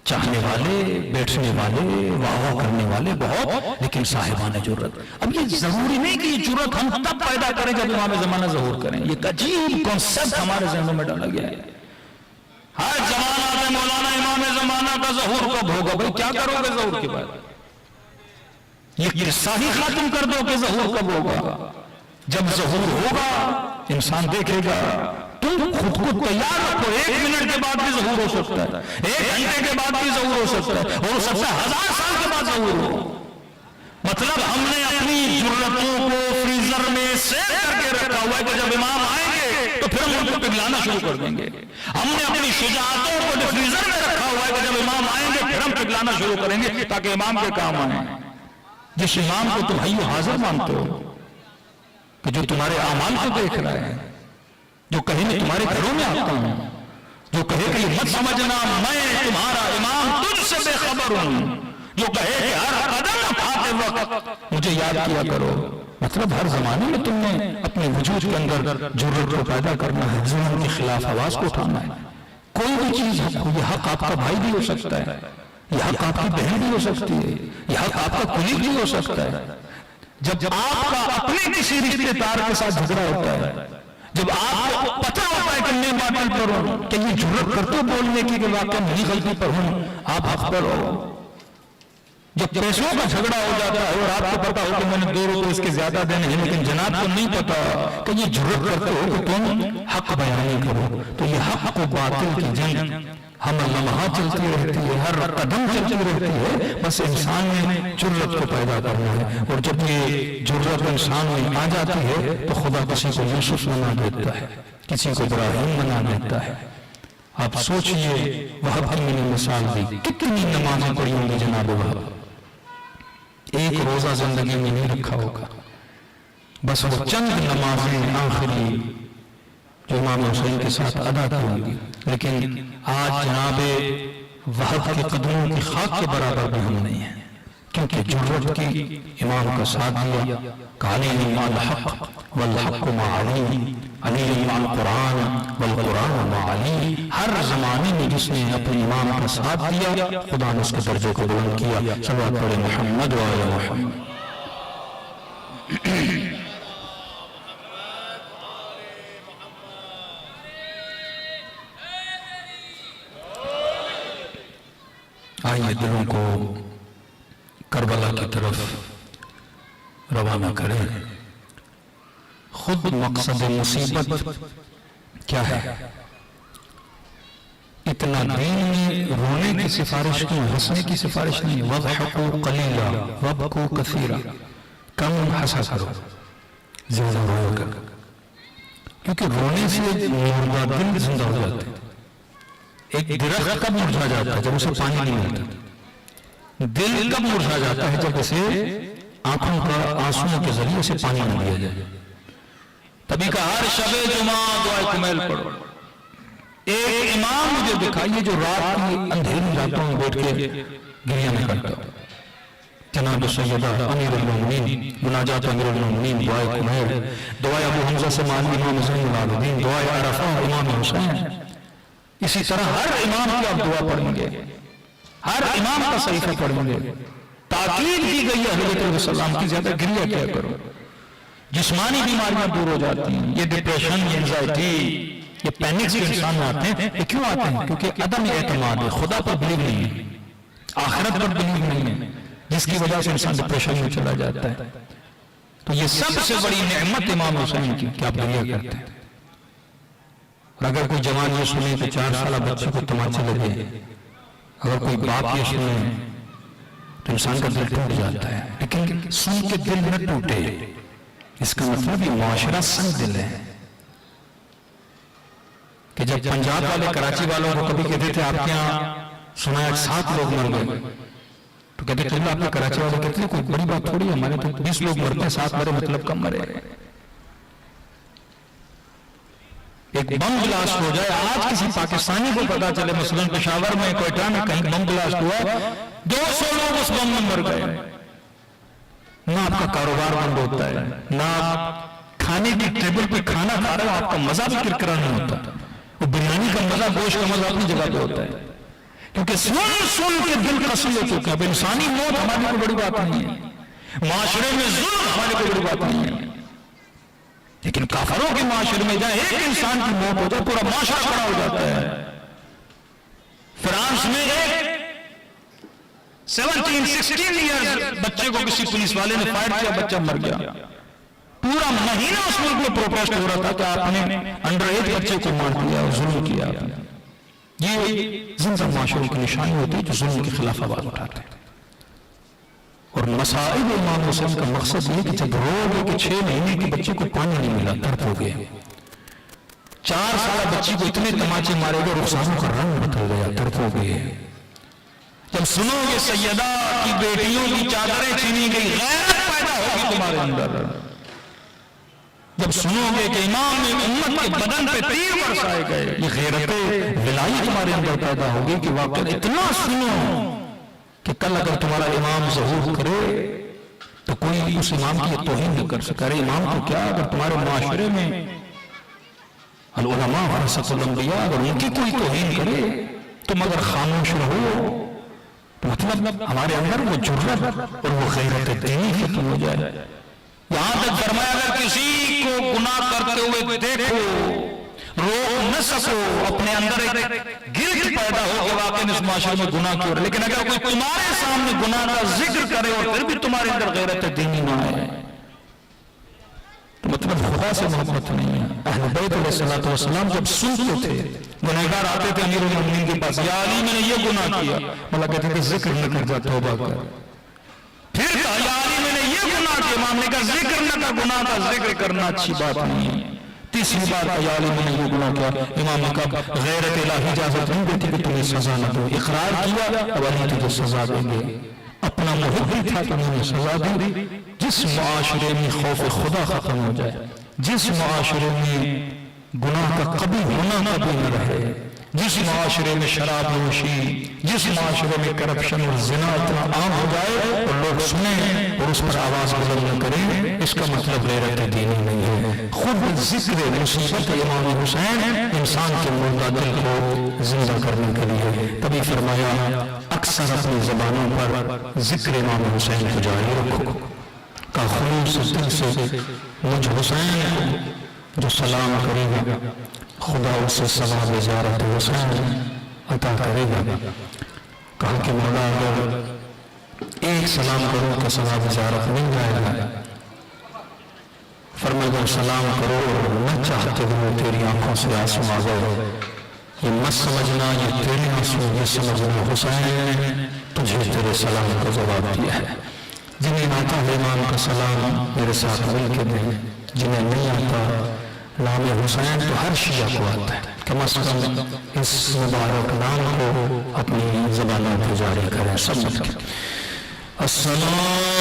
چاہنے والے بیٹھنے والے واہ کرنے والے بہت لیکن صاحبان جرأت. اب یہ ضروری نہیں کہ یہ جرأت ہم تب پیدا کریں جب امام زمانہ ظہور کریں. یہ عجیب کانسیپٹ ہمارے ذہنوں میں ڈالا گیا ہے. ہر زمانہ میں مولانا امام زمانہ زمانہ کا ظہور کب ہوگا؟ بھائی کیا کرو گے ظہور کے بعد؟ یہ قصہ ہی ختم کر دو کہ ظہور کب ہوگا۔ جب ظہور ہوگا انسان دیکھے گا۔ تم خود کو تیار رکھو، 1 منٹ کے بعد بھی ظہور ہو سکتا ہے، 1 گھنٹے کے بعد بھی ظہور ہو سکتا ہے، اور ہو سکتا ہے 1000 سال کے بعد ظہور ہو۔ مطلب ہم نے اپنی جرتوں کو فریزر میں سیو کر کے رکھا ہوا ہے کہ جب امام آئیں گے تو پھر ہم ان کو پگھلانا شروع کر دیں گے۔ ہم نے اپنی شجاعتوں کو فریزر میں رکھا ہوا ہے کہ جب امام آئیں گے پھر ہم پگھلانا شروع کریں گے تاکہ امام کے کام آئیں۔ جس امام کو تم حی و حاضر مانتے ہو، کہ جو تمہارے اعمال کو دیکھ رہا ہے، جو کہیں میں تمہارے گھروں میں آتا ہوں، جو کہے کہ مت سمجھنا میں تمہارا امام تجھ سے بے خبر ہوں، جو کہے کہ ہر قدم اٹھاتے وقت مجھے یاد کیا کرو۔ مطلب ہر زمانے میں تم نے اپنے وجود کے اندر جرأت کو پیدا کرنا ہے، ظلم کے خلاف آواز کو اٹھانا ہے۔ کوئی بھی چیز یہ حق آپ کا بھائی بھی ہو سکتا ہے، یہ حق آپ کی بہن بھی ہو سکتی ہے، یہ حق آپ کا کلیگ بھی ہو سکتا ہے۔ جب آپ کا اپنے کسی رشتے دار کے ساتھ جھگڑا ہوتا ہے، جب آپ کو پتہ ہوتا ہے کہ میں باطل پر ہوں، کہ یہ جرأت کرتے بولنے کی کہ واقعہ میری غلطی پر ہوں، آپ حق پر ہو۔ جب پیسوں کا جھگڑا ہو جاتا ہے اور آپ کو پتا ہو کہ میں نے 2 روپے اس کے زیادہ دینے ہیں، لیکن جناب کو نہیں پتا کہ یہ جرأت کرتے ہو کہ تم حق بیانی کرو، تو یہ حق و باطل کی جنگ ہم لمحہ چلتی رہتی ہے، ہر قدم چلتی رہتی ہے۔ بس انسان میں جرأت کو پیدا کرنا ہے، اور جب یہ جرأت انسان میں آ جاتی ہے تو خدا کسی کو یوسف بنا دیتا ہے، کسی کو ابراہیم بنا دیتا ہے۔ آپ سوچئے وہب کی میں نے مثال دی، کتنی نمازیں پڑھی ہوں گی جناب وہب، ایک روزہ زندگی میں نہیں رکھا ہوگا، بس وہ چند نمازیں آخری جو امام حسین کے ساتھ ادا کی ہوں گی، لیکن آج جناب وہب کے قدموں کی خاک کے برابر بھی ہم نہیں ہیں، کیونکہ جرأت کی امام کا ساتھ دیا۔ علی مع الحق والحق مع علی، علی مع القرآن والقرآن مع علی۔ ہر زمانے میں جس نے اپنے امام کا ساتھ دیا خدا نے اس کے درجے کو بلند کیا۔ صلوات پڑھیں محمد و آل محمد۔ آئیے دلوں کو کربلا کی طرف روانہ کریں۔ خود مقصد مصیبت کیا ہے؟ اتنا دین میں رونے کی سفارش کیوں، ہنسنے کی سفارش نہیں۔ وَضْحَكُوا قَلِيلًا وَابْكُوا كَثِيرًا، کم ہنسا کرو، زیادہ رویا کرو، کیونکہ رونے سے مردہ دل زندہ ہو جاتے ہیں۔ ایک درخت کب مرجھا جاتا ہے؟ جب اسے پانی نہیں ملتا۔ دل کب مرجھا جاتا ہے؟ جب اسے آنکھوں پر آنسوؤں کے ذریعے سے پانی نہ دیا جائے۔ تبھی کہ ہر شب جمعہ دعائے کمیل پڑھو۔ ایک امام مجھے دکھائیے جو رات کی اندھیری راتوں میں بیٹھ کے گریہ میں کرتا ہو۔ جناب سیدہ امیر المومنین، مناجات امیر المومنین، دعائے کمیل، دعائے ابو حمزہ سے مالی امام زین العابدین، دعائے عرفہ امام حسین۔ اسی طرح ہر امام کی آپ دعا پڑھیں گے، ہر امام کا صحیفہ پڑھیں گے۔ تاکید کی گئی ہے حضرت علیہ السلام کی، زیادہ گریہ کیا کرو، جسمانی بیماریاں دور ہو جاتی ہیں۔ یہ ڈپریشن، یہ انزائٹی، یہ پینکس جو انسان میں آتے ہیں، یہ کیوں آتے ہیں؟ کیونکہ عدم اعتماد ہے، خدا پر بلیو نہیں ہے، آخرت پر بلیو نہیں ہے، جس کی وجہ سے انسان ڈپریشن میں چلا جاتا ہے۔ تو یہ سب سے بڑی نعمت امام حسین کی کہ آپ گریہ کرتے ہیں۔ اور اگر کوئی جوان یہ سنے کہ 4 سالہ بچے کو تماچے لگے، اگر کوئی باپ یہ سنے تو انسان کا دل ٹوٹ جاتا ہے، لیکن سن کے دل نہ ٹوٹے، اس کا مطلب یہ معاشرہ سنگ دل ہے۔ کہ جب پنجاب والے کراچی والوں کو کبھی کہتے تھے آپ کے یہاں سنا 7 لوگ مر گئے، تو کہتے تھے آپ کے کراچی والے کہتے ہیں کوئی بڑی بات تھوڑی ہے، ہمارے تو 20 لوگ مرتے ہیں، 7 مرے مطلب کم مرے۔ ایک بم بلاسٹ ہو جائے، آج کسی پاکستانی کو پتا چلے مثلاً پشاور میں، کوئٹہ میں کہیں بم بلاسٹ ہوا، 200 لوگ اس بم میں مر گئے، نہ آپ کا کاروبار بند ہوتا ہے، نہ آپ کھانے کی ٹیبل پہ کھانا کھا رہے ہو، آپ کا مزہ بھی کرکرا نہیں ہوتا، وہ بریانی کا مزہ، گوشت کا مزہ اپنی جگہ پہ ہوتا ہے، کیونکہ سن کے دل قسی ہو چکا ہے۔ اب انسانی موت ہمارے کو بڑی بات نہیں ہے، معاشرے میں ظلم ہمارے کو بڑی بات نہیں ہے، لیکن کافروں کے معاشرے میں جائے ایک انسان کی موت ہو جائے پورا معاشرہ کھڑا ہو جاتا ہے۔ فرانس میں ایک 16 ایئرز بچے کو کسی پولیس والے نے فائر کیا، بچہ مر گیا. پورا مہینہ اس ملک میں پروٹیسٹ ہو رہا تھا کہ آپ نے انڈر ایج بچے کو مار دیا اور ظلم کیا. یہ زندہ معاشروں کی نشانی ہوتی ہے جو ظلم کے خلاف آواز اٹھاتے ہیں. اور مسائل امام حسین کا مقصد یہ کہ جب رو گئے کہ 6 مہینے کے بچے کو پانی نہیں ملا، تڑپ ہو گئے. 4 سالہ بچی کو اتنے تماچے مارے گئے رخسانوں کا رنگ بدل گیا، تڑپ ہو گئے. جب سنو گے سیدہ کی بیٹیوں کی چادریں چھینی گئی، غیرت پیدا ہوگی تمہارے اندر. جب سنو گے کہ امام امت کے بدن پہ تیر برسائے گئے، یہ غیرت ولایی تمہارے اندر پیدا ہوگی کہ واقعا اتنا سنو کہ کل اگر تمہارا امام ظہور کرے تو کوئی اس امام کی توہین نہ کر سکے. ارے امام تو کیا، اگر تمہارے معاشرے میں العلماء ورثۃ الانبیاء اگر ان کی کوئی توہین کرے تم اگر خاموش رہو تو مطلب ہمارے اندر وہ جرأت اور وہ غیرت دینی ختم ہو جائے. یہاں تک فرمایا اگر کسی کو گناہ کرتے ہوئے دیکھو، روک نہ سکو، اپنے اندر ایک گلٹ پیدا ہو کہ واقعی اس معاشرے میں گناہ کیوں. لیکن اگر کوئی تمہارے سامنے گناہ کا ذکر کرے اور پھر بھی تمہارے اندر غیرت دینی نہ آئے تو مطلب خدا سے محبت نہیں ہے. اہل بیت علیہ السلام جب سنتے تھے گنہگار آتے تھے امیر المومنین کے پاس، یا علی میں نے یہ گناہ کیا، مولا کہتے تھے ذکر نہ کر جا، توبہ کر. پھر کہا یا علی میں نے یہ گناہ کیا، امام نے کہا ذکر نہ کر، گناہ کا ذکر کرنا اچھی بات نہیں ہے. تیسری بار کہا یا علی میں نے یہ گناہ کیا، امام نے کہا غیرت الہی اجازت نہیں دیتی کہ تمہیں سزا نہ دو. اقرار کیا، اب علی تجھے سزا دیں گے. اپنا محب بھی تھا کہ انہوں نے سزا دی. جس معاشرے میں خوف خدا ختم ہو جائے، جس معاشرے میں گناہ کا کبھی ہونا کبھی نہ رہے، جس معاشرے میں شراب نوشی، جس معاشرے میں کرپشن اور زنا اتنا عام ہو جائے اور لوگ سنیں اور اس پر آواز بلند نہ کریں، اس کا مطلب غیرت دینی نہیں ہے. خود ذکر مصیبت امام حسین انسان کے مردہ دل کو زندہ کرنے کے لیے. تبھی فرمایا اکثر اپنی زبانوں پر ذکر امام حسین کو جاری رکھو. کا خلوص دل سے مجھ حسین جو سلام کرے گا خدا اسے ثواب زیارت حسین عطا کرے گا. کہا کہ مولا اگر ایک سلام کرو تو ثواب زیارت مل جائے گا. فرمایا اگر سلام کرو نہ چاہتے ہوئے تیری آنکھوں سے آنسو آ گئے، یہ مت سمجھنا یہ تیرے آنسو، یہ سمجھنا حسین نے تجھے تیرے سلام کا جواب دیا ہے. جنہیں آتا ہے امام کا سلام میرے ساتھ مل کے دیں، جنہیں نہیں آتا نام حسین تو ہر شیعہ کو آتا ہے. کم از کم اس مبارک نام کو اپنی زبانوں پہ جاری کریں سب مل کے. السلام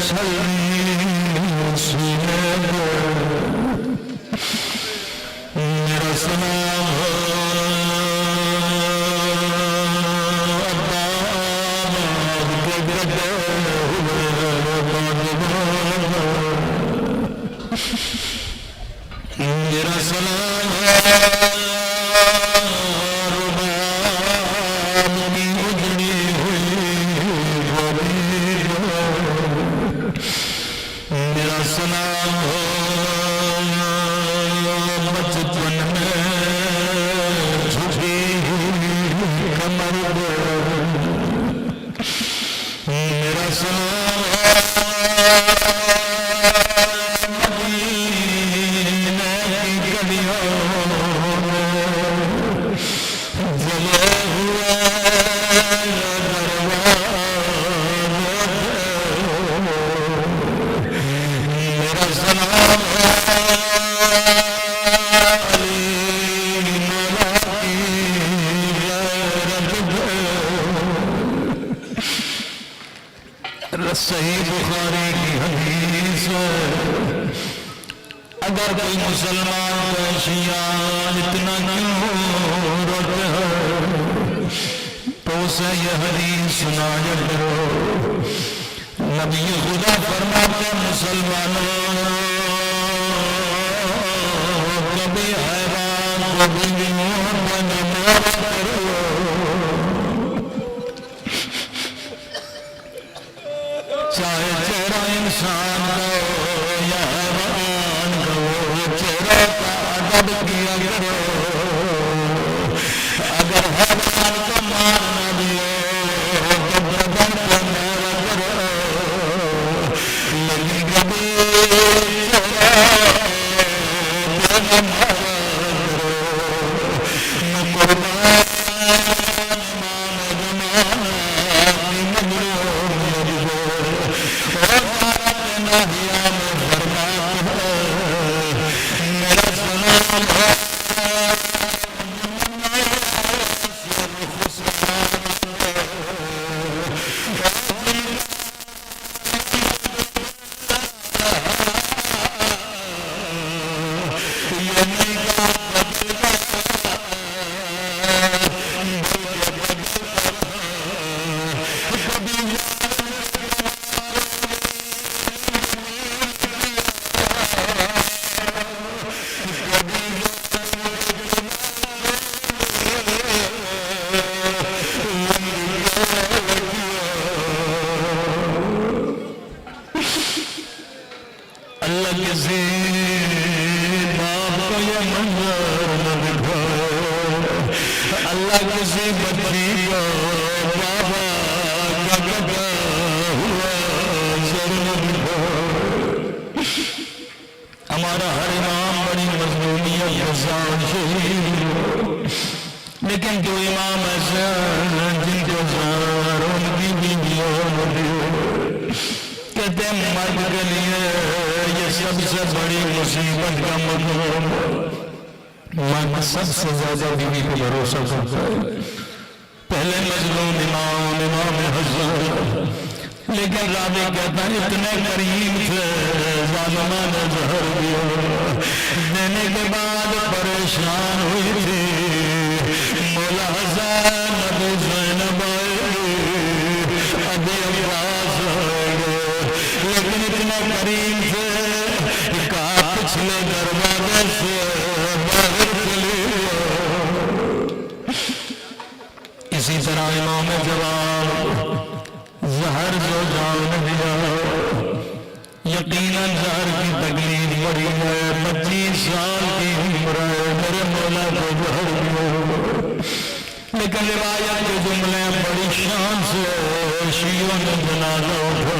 سلیم سینے میرا سلام میرا سلام صحیح بخاری کی حدیث ہے اگر کوئی مسلمان شیعہ اتنا کیوں روتے ہیں تو اسے یہ حدیث سنایا کرو نبی خدا فرماتے مسلمانوں کبھی حیران کبھی نمور کرو چاہے چہرہ انسان ہو یا حیوان ہو چہرہ کا ادب کیا کرو اگر حیوان کو مار نہ دیو تو بدن کو مار کرو لیکن کبھی چہرہ مار کرو نہ قربان ہمارا ہر امام بڑی مظلومیت حسان شہید لیکن جو امام ایسے جن کو زار ان کی بیویوں کہتے ہیں مرد کے لیے یہ سب سے بڑی مصیبت کا مطلب مرد سب سے زیادہ بیوی کو بھروسہ کرتا ہے پہلے مظلوم امام حسان لیکن راوی کہتا ہے اتنے قریب تھے ظالمہ نے زہر دیا دینے کے بعد پریشان ہوئی تھی مولا حسین ابو زینب ابی عباس لیکن اتنے قریب تھے کہا پچھلے دروازے سے باہر چلی اسی طرح امام جواب زہر جو جان دیا یقیناً زہر کی تکلیف بڑی ہے 25 سال کی عمر ہے میرے مولا کو زہر دیا لیکن روایت کے جملے بڑی شان سے شیعوں نے جنازہ اٹھا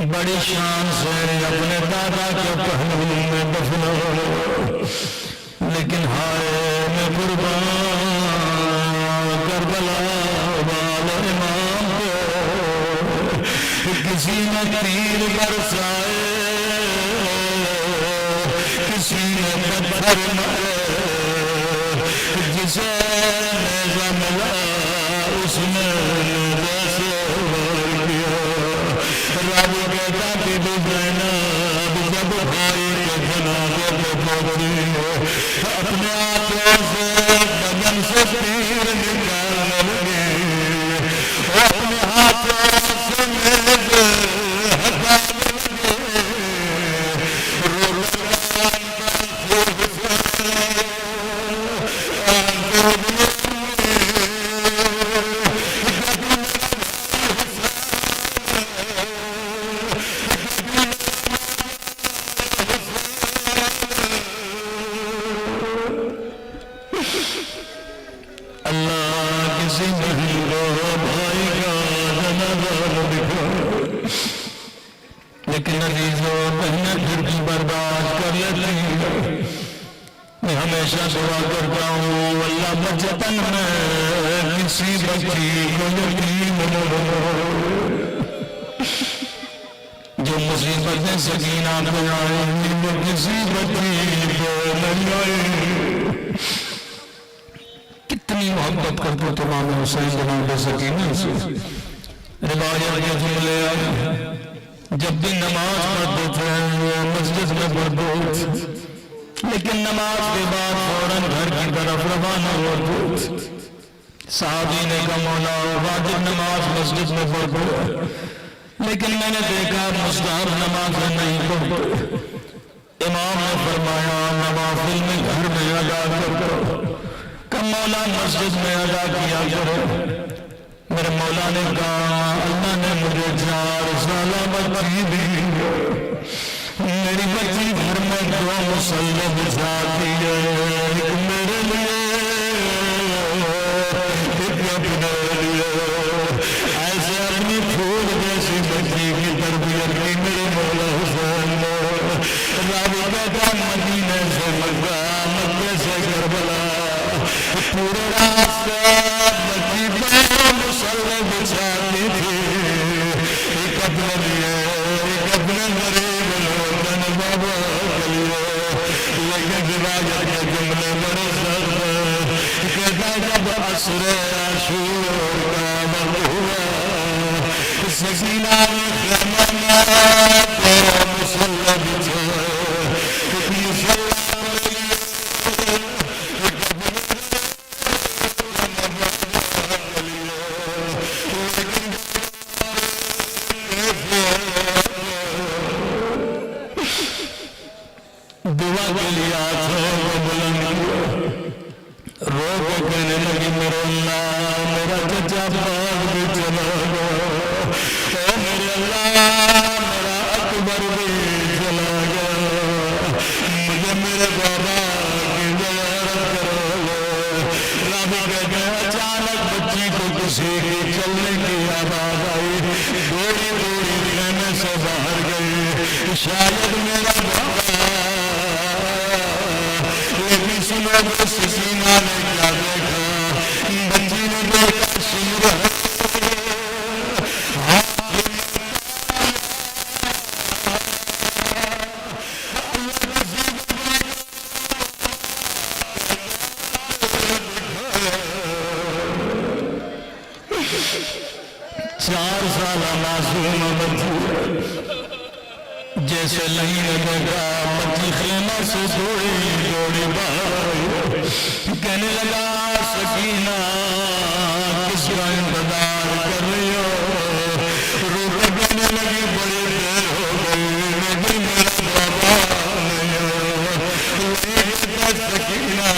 بڑی شان سے اپنے دادا کے پہلو میں دفنا لیکن ہائے میں قربان کربلا والا امام کسی نے تیر برسائے کسی نے پتھر مارے جسے نیزہ ملا اس نے نیزہ سے وار کیا راوی کہتا بی بی زینب جب بھائی کے جنازے پہ پہنچی اپنے ہاتھوں سے بدن سے تیر نکالنے لگی، اپنے ہاتھوں سے میز ہٹانے لگے، رو رو لیکن عزیزو بہنیں پھر بھی برداشت کر لیتی ہیں۔ میں ہمیشہ دعا کرتا ہوں اللہ بچپن میں کسی بچی کو یتیم نہ بنائے، جو مصیبتیں سکینہ پہ آئیں وہ کسی بچی کو نہیں آئے۔ کتنی محبت کرتے تو امام حسین جناب سکینہ سے روایت کے جملے آئے، جب بھی نماز پڑھتے تھے مسجد میں پڑھتے تھے، لیکن نماز کے بعد فوراً گھر کی طرف روانہ ہوتے تھے۔ صحابی نے کہا مولا واجب نماز مسجد میں پڑھتے لیکن میں نے دیکھا مستحب نماز نہیں پڑھتے۔ امام نے فرمایا نوافل میں گھر میں ادا کرو، کہ مولا مسجد میں ادا کیا کرو۔ میرے مولا نے کہا اللہ نے مجھے 4 سالہ بچی دی، میری بچی گھر میں 2 مصلی بچھاتی ہے، ایک میرے لیے ایک اپنے لیے۔ ایسے اپنی پھول جیسی بچی کی تربیت کی میرے مولا حسین نے۔ راوی کہتا مدینے سے مکہ، مکے سے کربلا، پورے راستے بچی پہ مصلی بچھاتی تھی، ایک اپنے لیے ایک اپنے غریب لوگن بابا کے لیے۔ لیکن روایت کے جملے بڑے سخت ہیں، کہتا جب عصر عاشور کا وقت ہوا، سکینہ نے خیمہ میں مصلی بچھائے، دعا کے لیے آنکھوں کو بلند کیا، رو کے کہنے لگی میرے اللہ میرا چچا باغ بھی چلا گیا، اے میرے اللہ میرا اکبر بھی چلا گیا، مجھے میرے بابا کی زیارت کرو گے۔ راوی کہتے ہیں اچانک بچی کو کسی کی چلنے کی آواز آئی، دوڑی دوڑی خیمے سے باہر گئی، شاید میرا بابا۔ لیکن سنو سکینہ نے کیا دیکھا، بچی نے دیکھا شمر ہے، 4 سالہ معصوم بچی جیسے نہیں لگا، بچی خیمہ سے دوڑی دوڑی باہر آئی، کہنے لگا سکینہ کس کا انتظار کر رہی ہو؟ رو کے کہنے لگی بڑی دیر ہو گئی لیکن میرا بابا نہیں آیا۔ سکینہ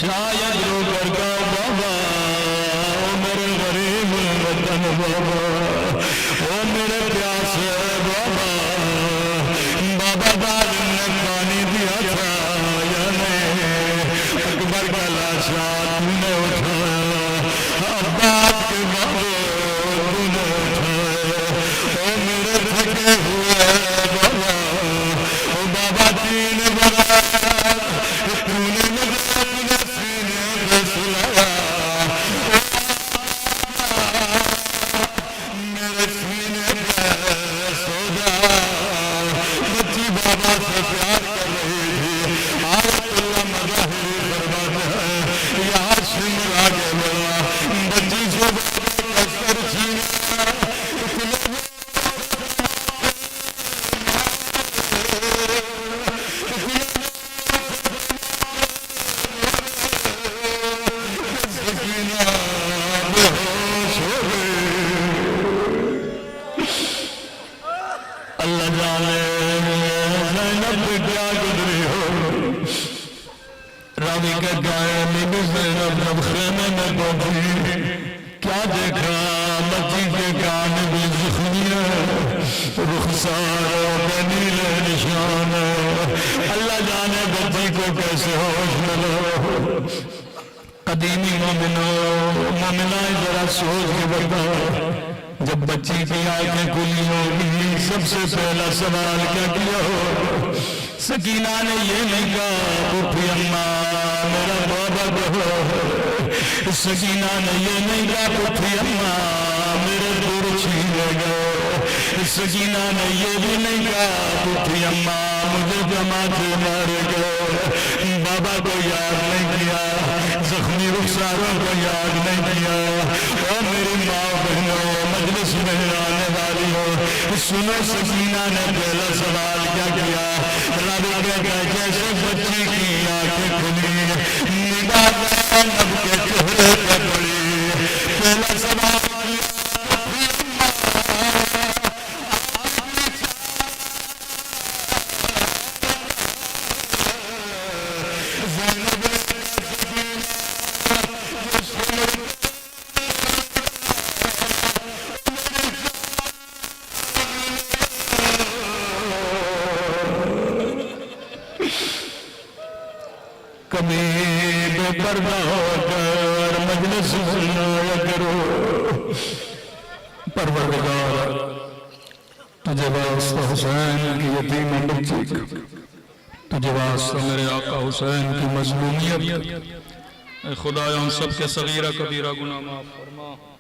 شاید رو کر کا بابا او میرے غریب وطن بابا او میرے پیاسے بابا بابا ظالم نے پانی دیا تھا یا نہیں اکبر کا لاشا تم نے اٹھایا عباس کے بابا تم نے اٹھایا او میرے تھکے ہوئے بابا او بابا دین بڑا تم نے مجھے اپنے سینے پہ سلایا میرے سینے پہ سو جا بچی بابا سے پیار کر رہی تھی آیت اللہ مظاہری فرماتا ہے یا ہاشم آگے بڑھا بچی سے بابا کا سر چھینا اللہ جانے زینب کیا گزری ہو راوی کے گائے بی زینب جب خیمے میں پہنچی کیا دیکھا بچی کے کان بھی زخمی ہے رخسار پہ نیلے نشان ہے اللہ جانے بچی کو کیسے ہوش ملو قدیمی مومنہ ذرا سوچ کے بتا جب بچی کی آنکھیں کھلی ہوگی سب سے پہلا سوال کیا کیا ہو سکینہ نے یہ نہیں کہا پھوپھی اماں میرا بابا کہو سکینہ نے یہ نہیں کہا پھوپھی اماں میرے دور چھینے گئے سکینہ نے یہ بھی نہیں کہا پھوپھی اماں مجھے جماعتیں مارے گئے بابا کو یاد نہیں کیا زخمی رخساروں کو یاد نہیں کیا اور میری ماں بہنوں مجلس میں آنے والی ہو سنو سکینہ نے پہلا سوال کیا کیا رب کہا جیسے بچی کی آنکھیں کھلی نگاہ زینب کے چہرے پہ پڑی پہلا سوال کبھی بے پردہ ہو کر مجلس سنایا کرو پروردگار تجھے واسطہ حسین کی یتیم بچی کا تجھے واسطہ میرے آقا حسین کی مظلومیت اے خدایا ہم سب کے صغیرہ کبیرہ گناہ معاف فرما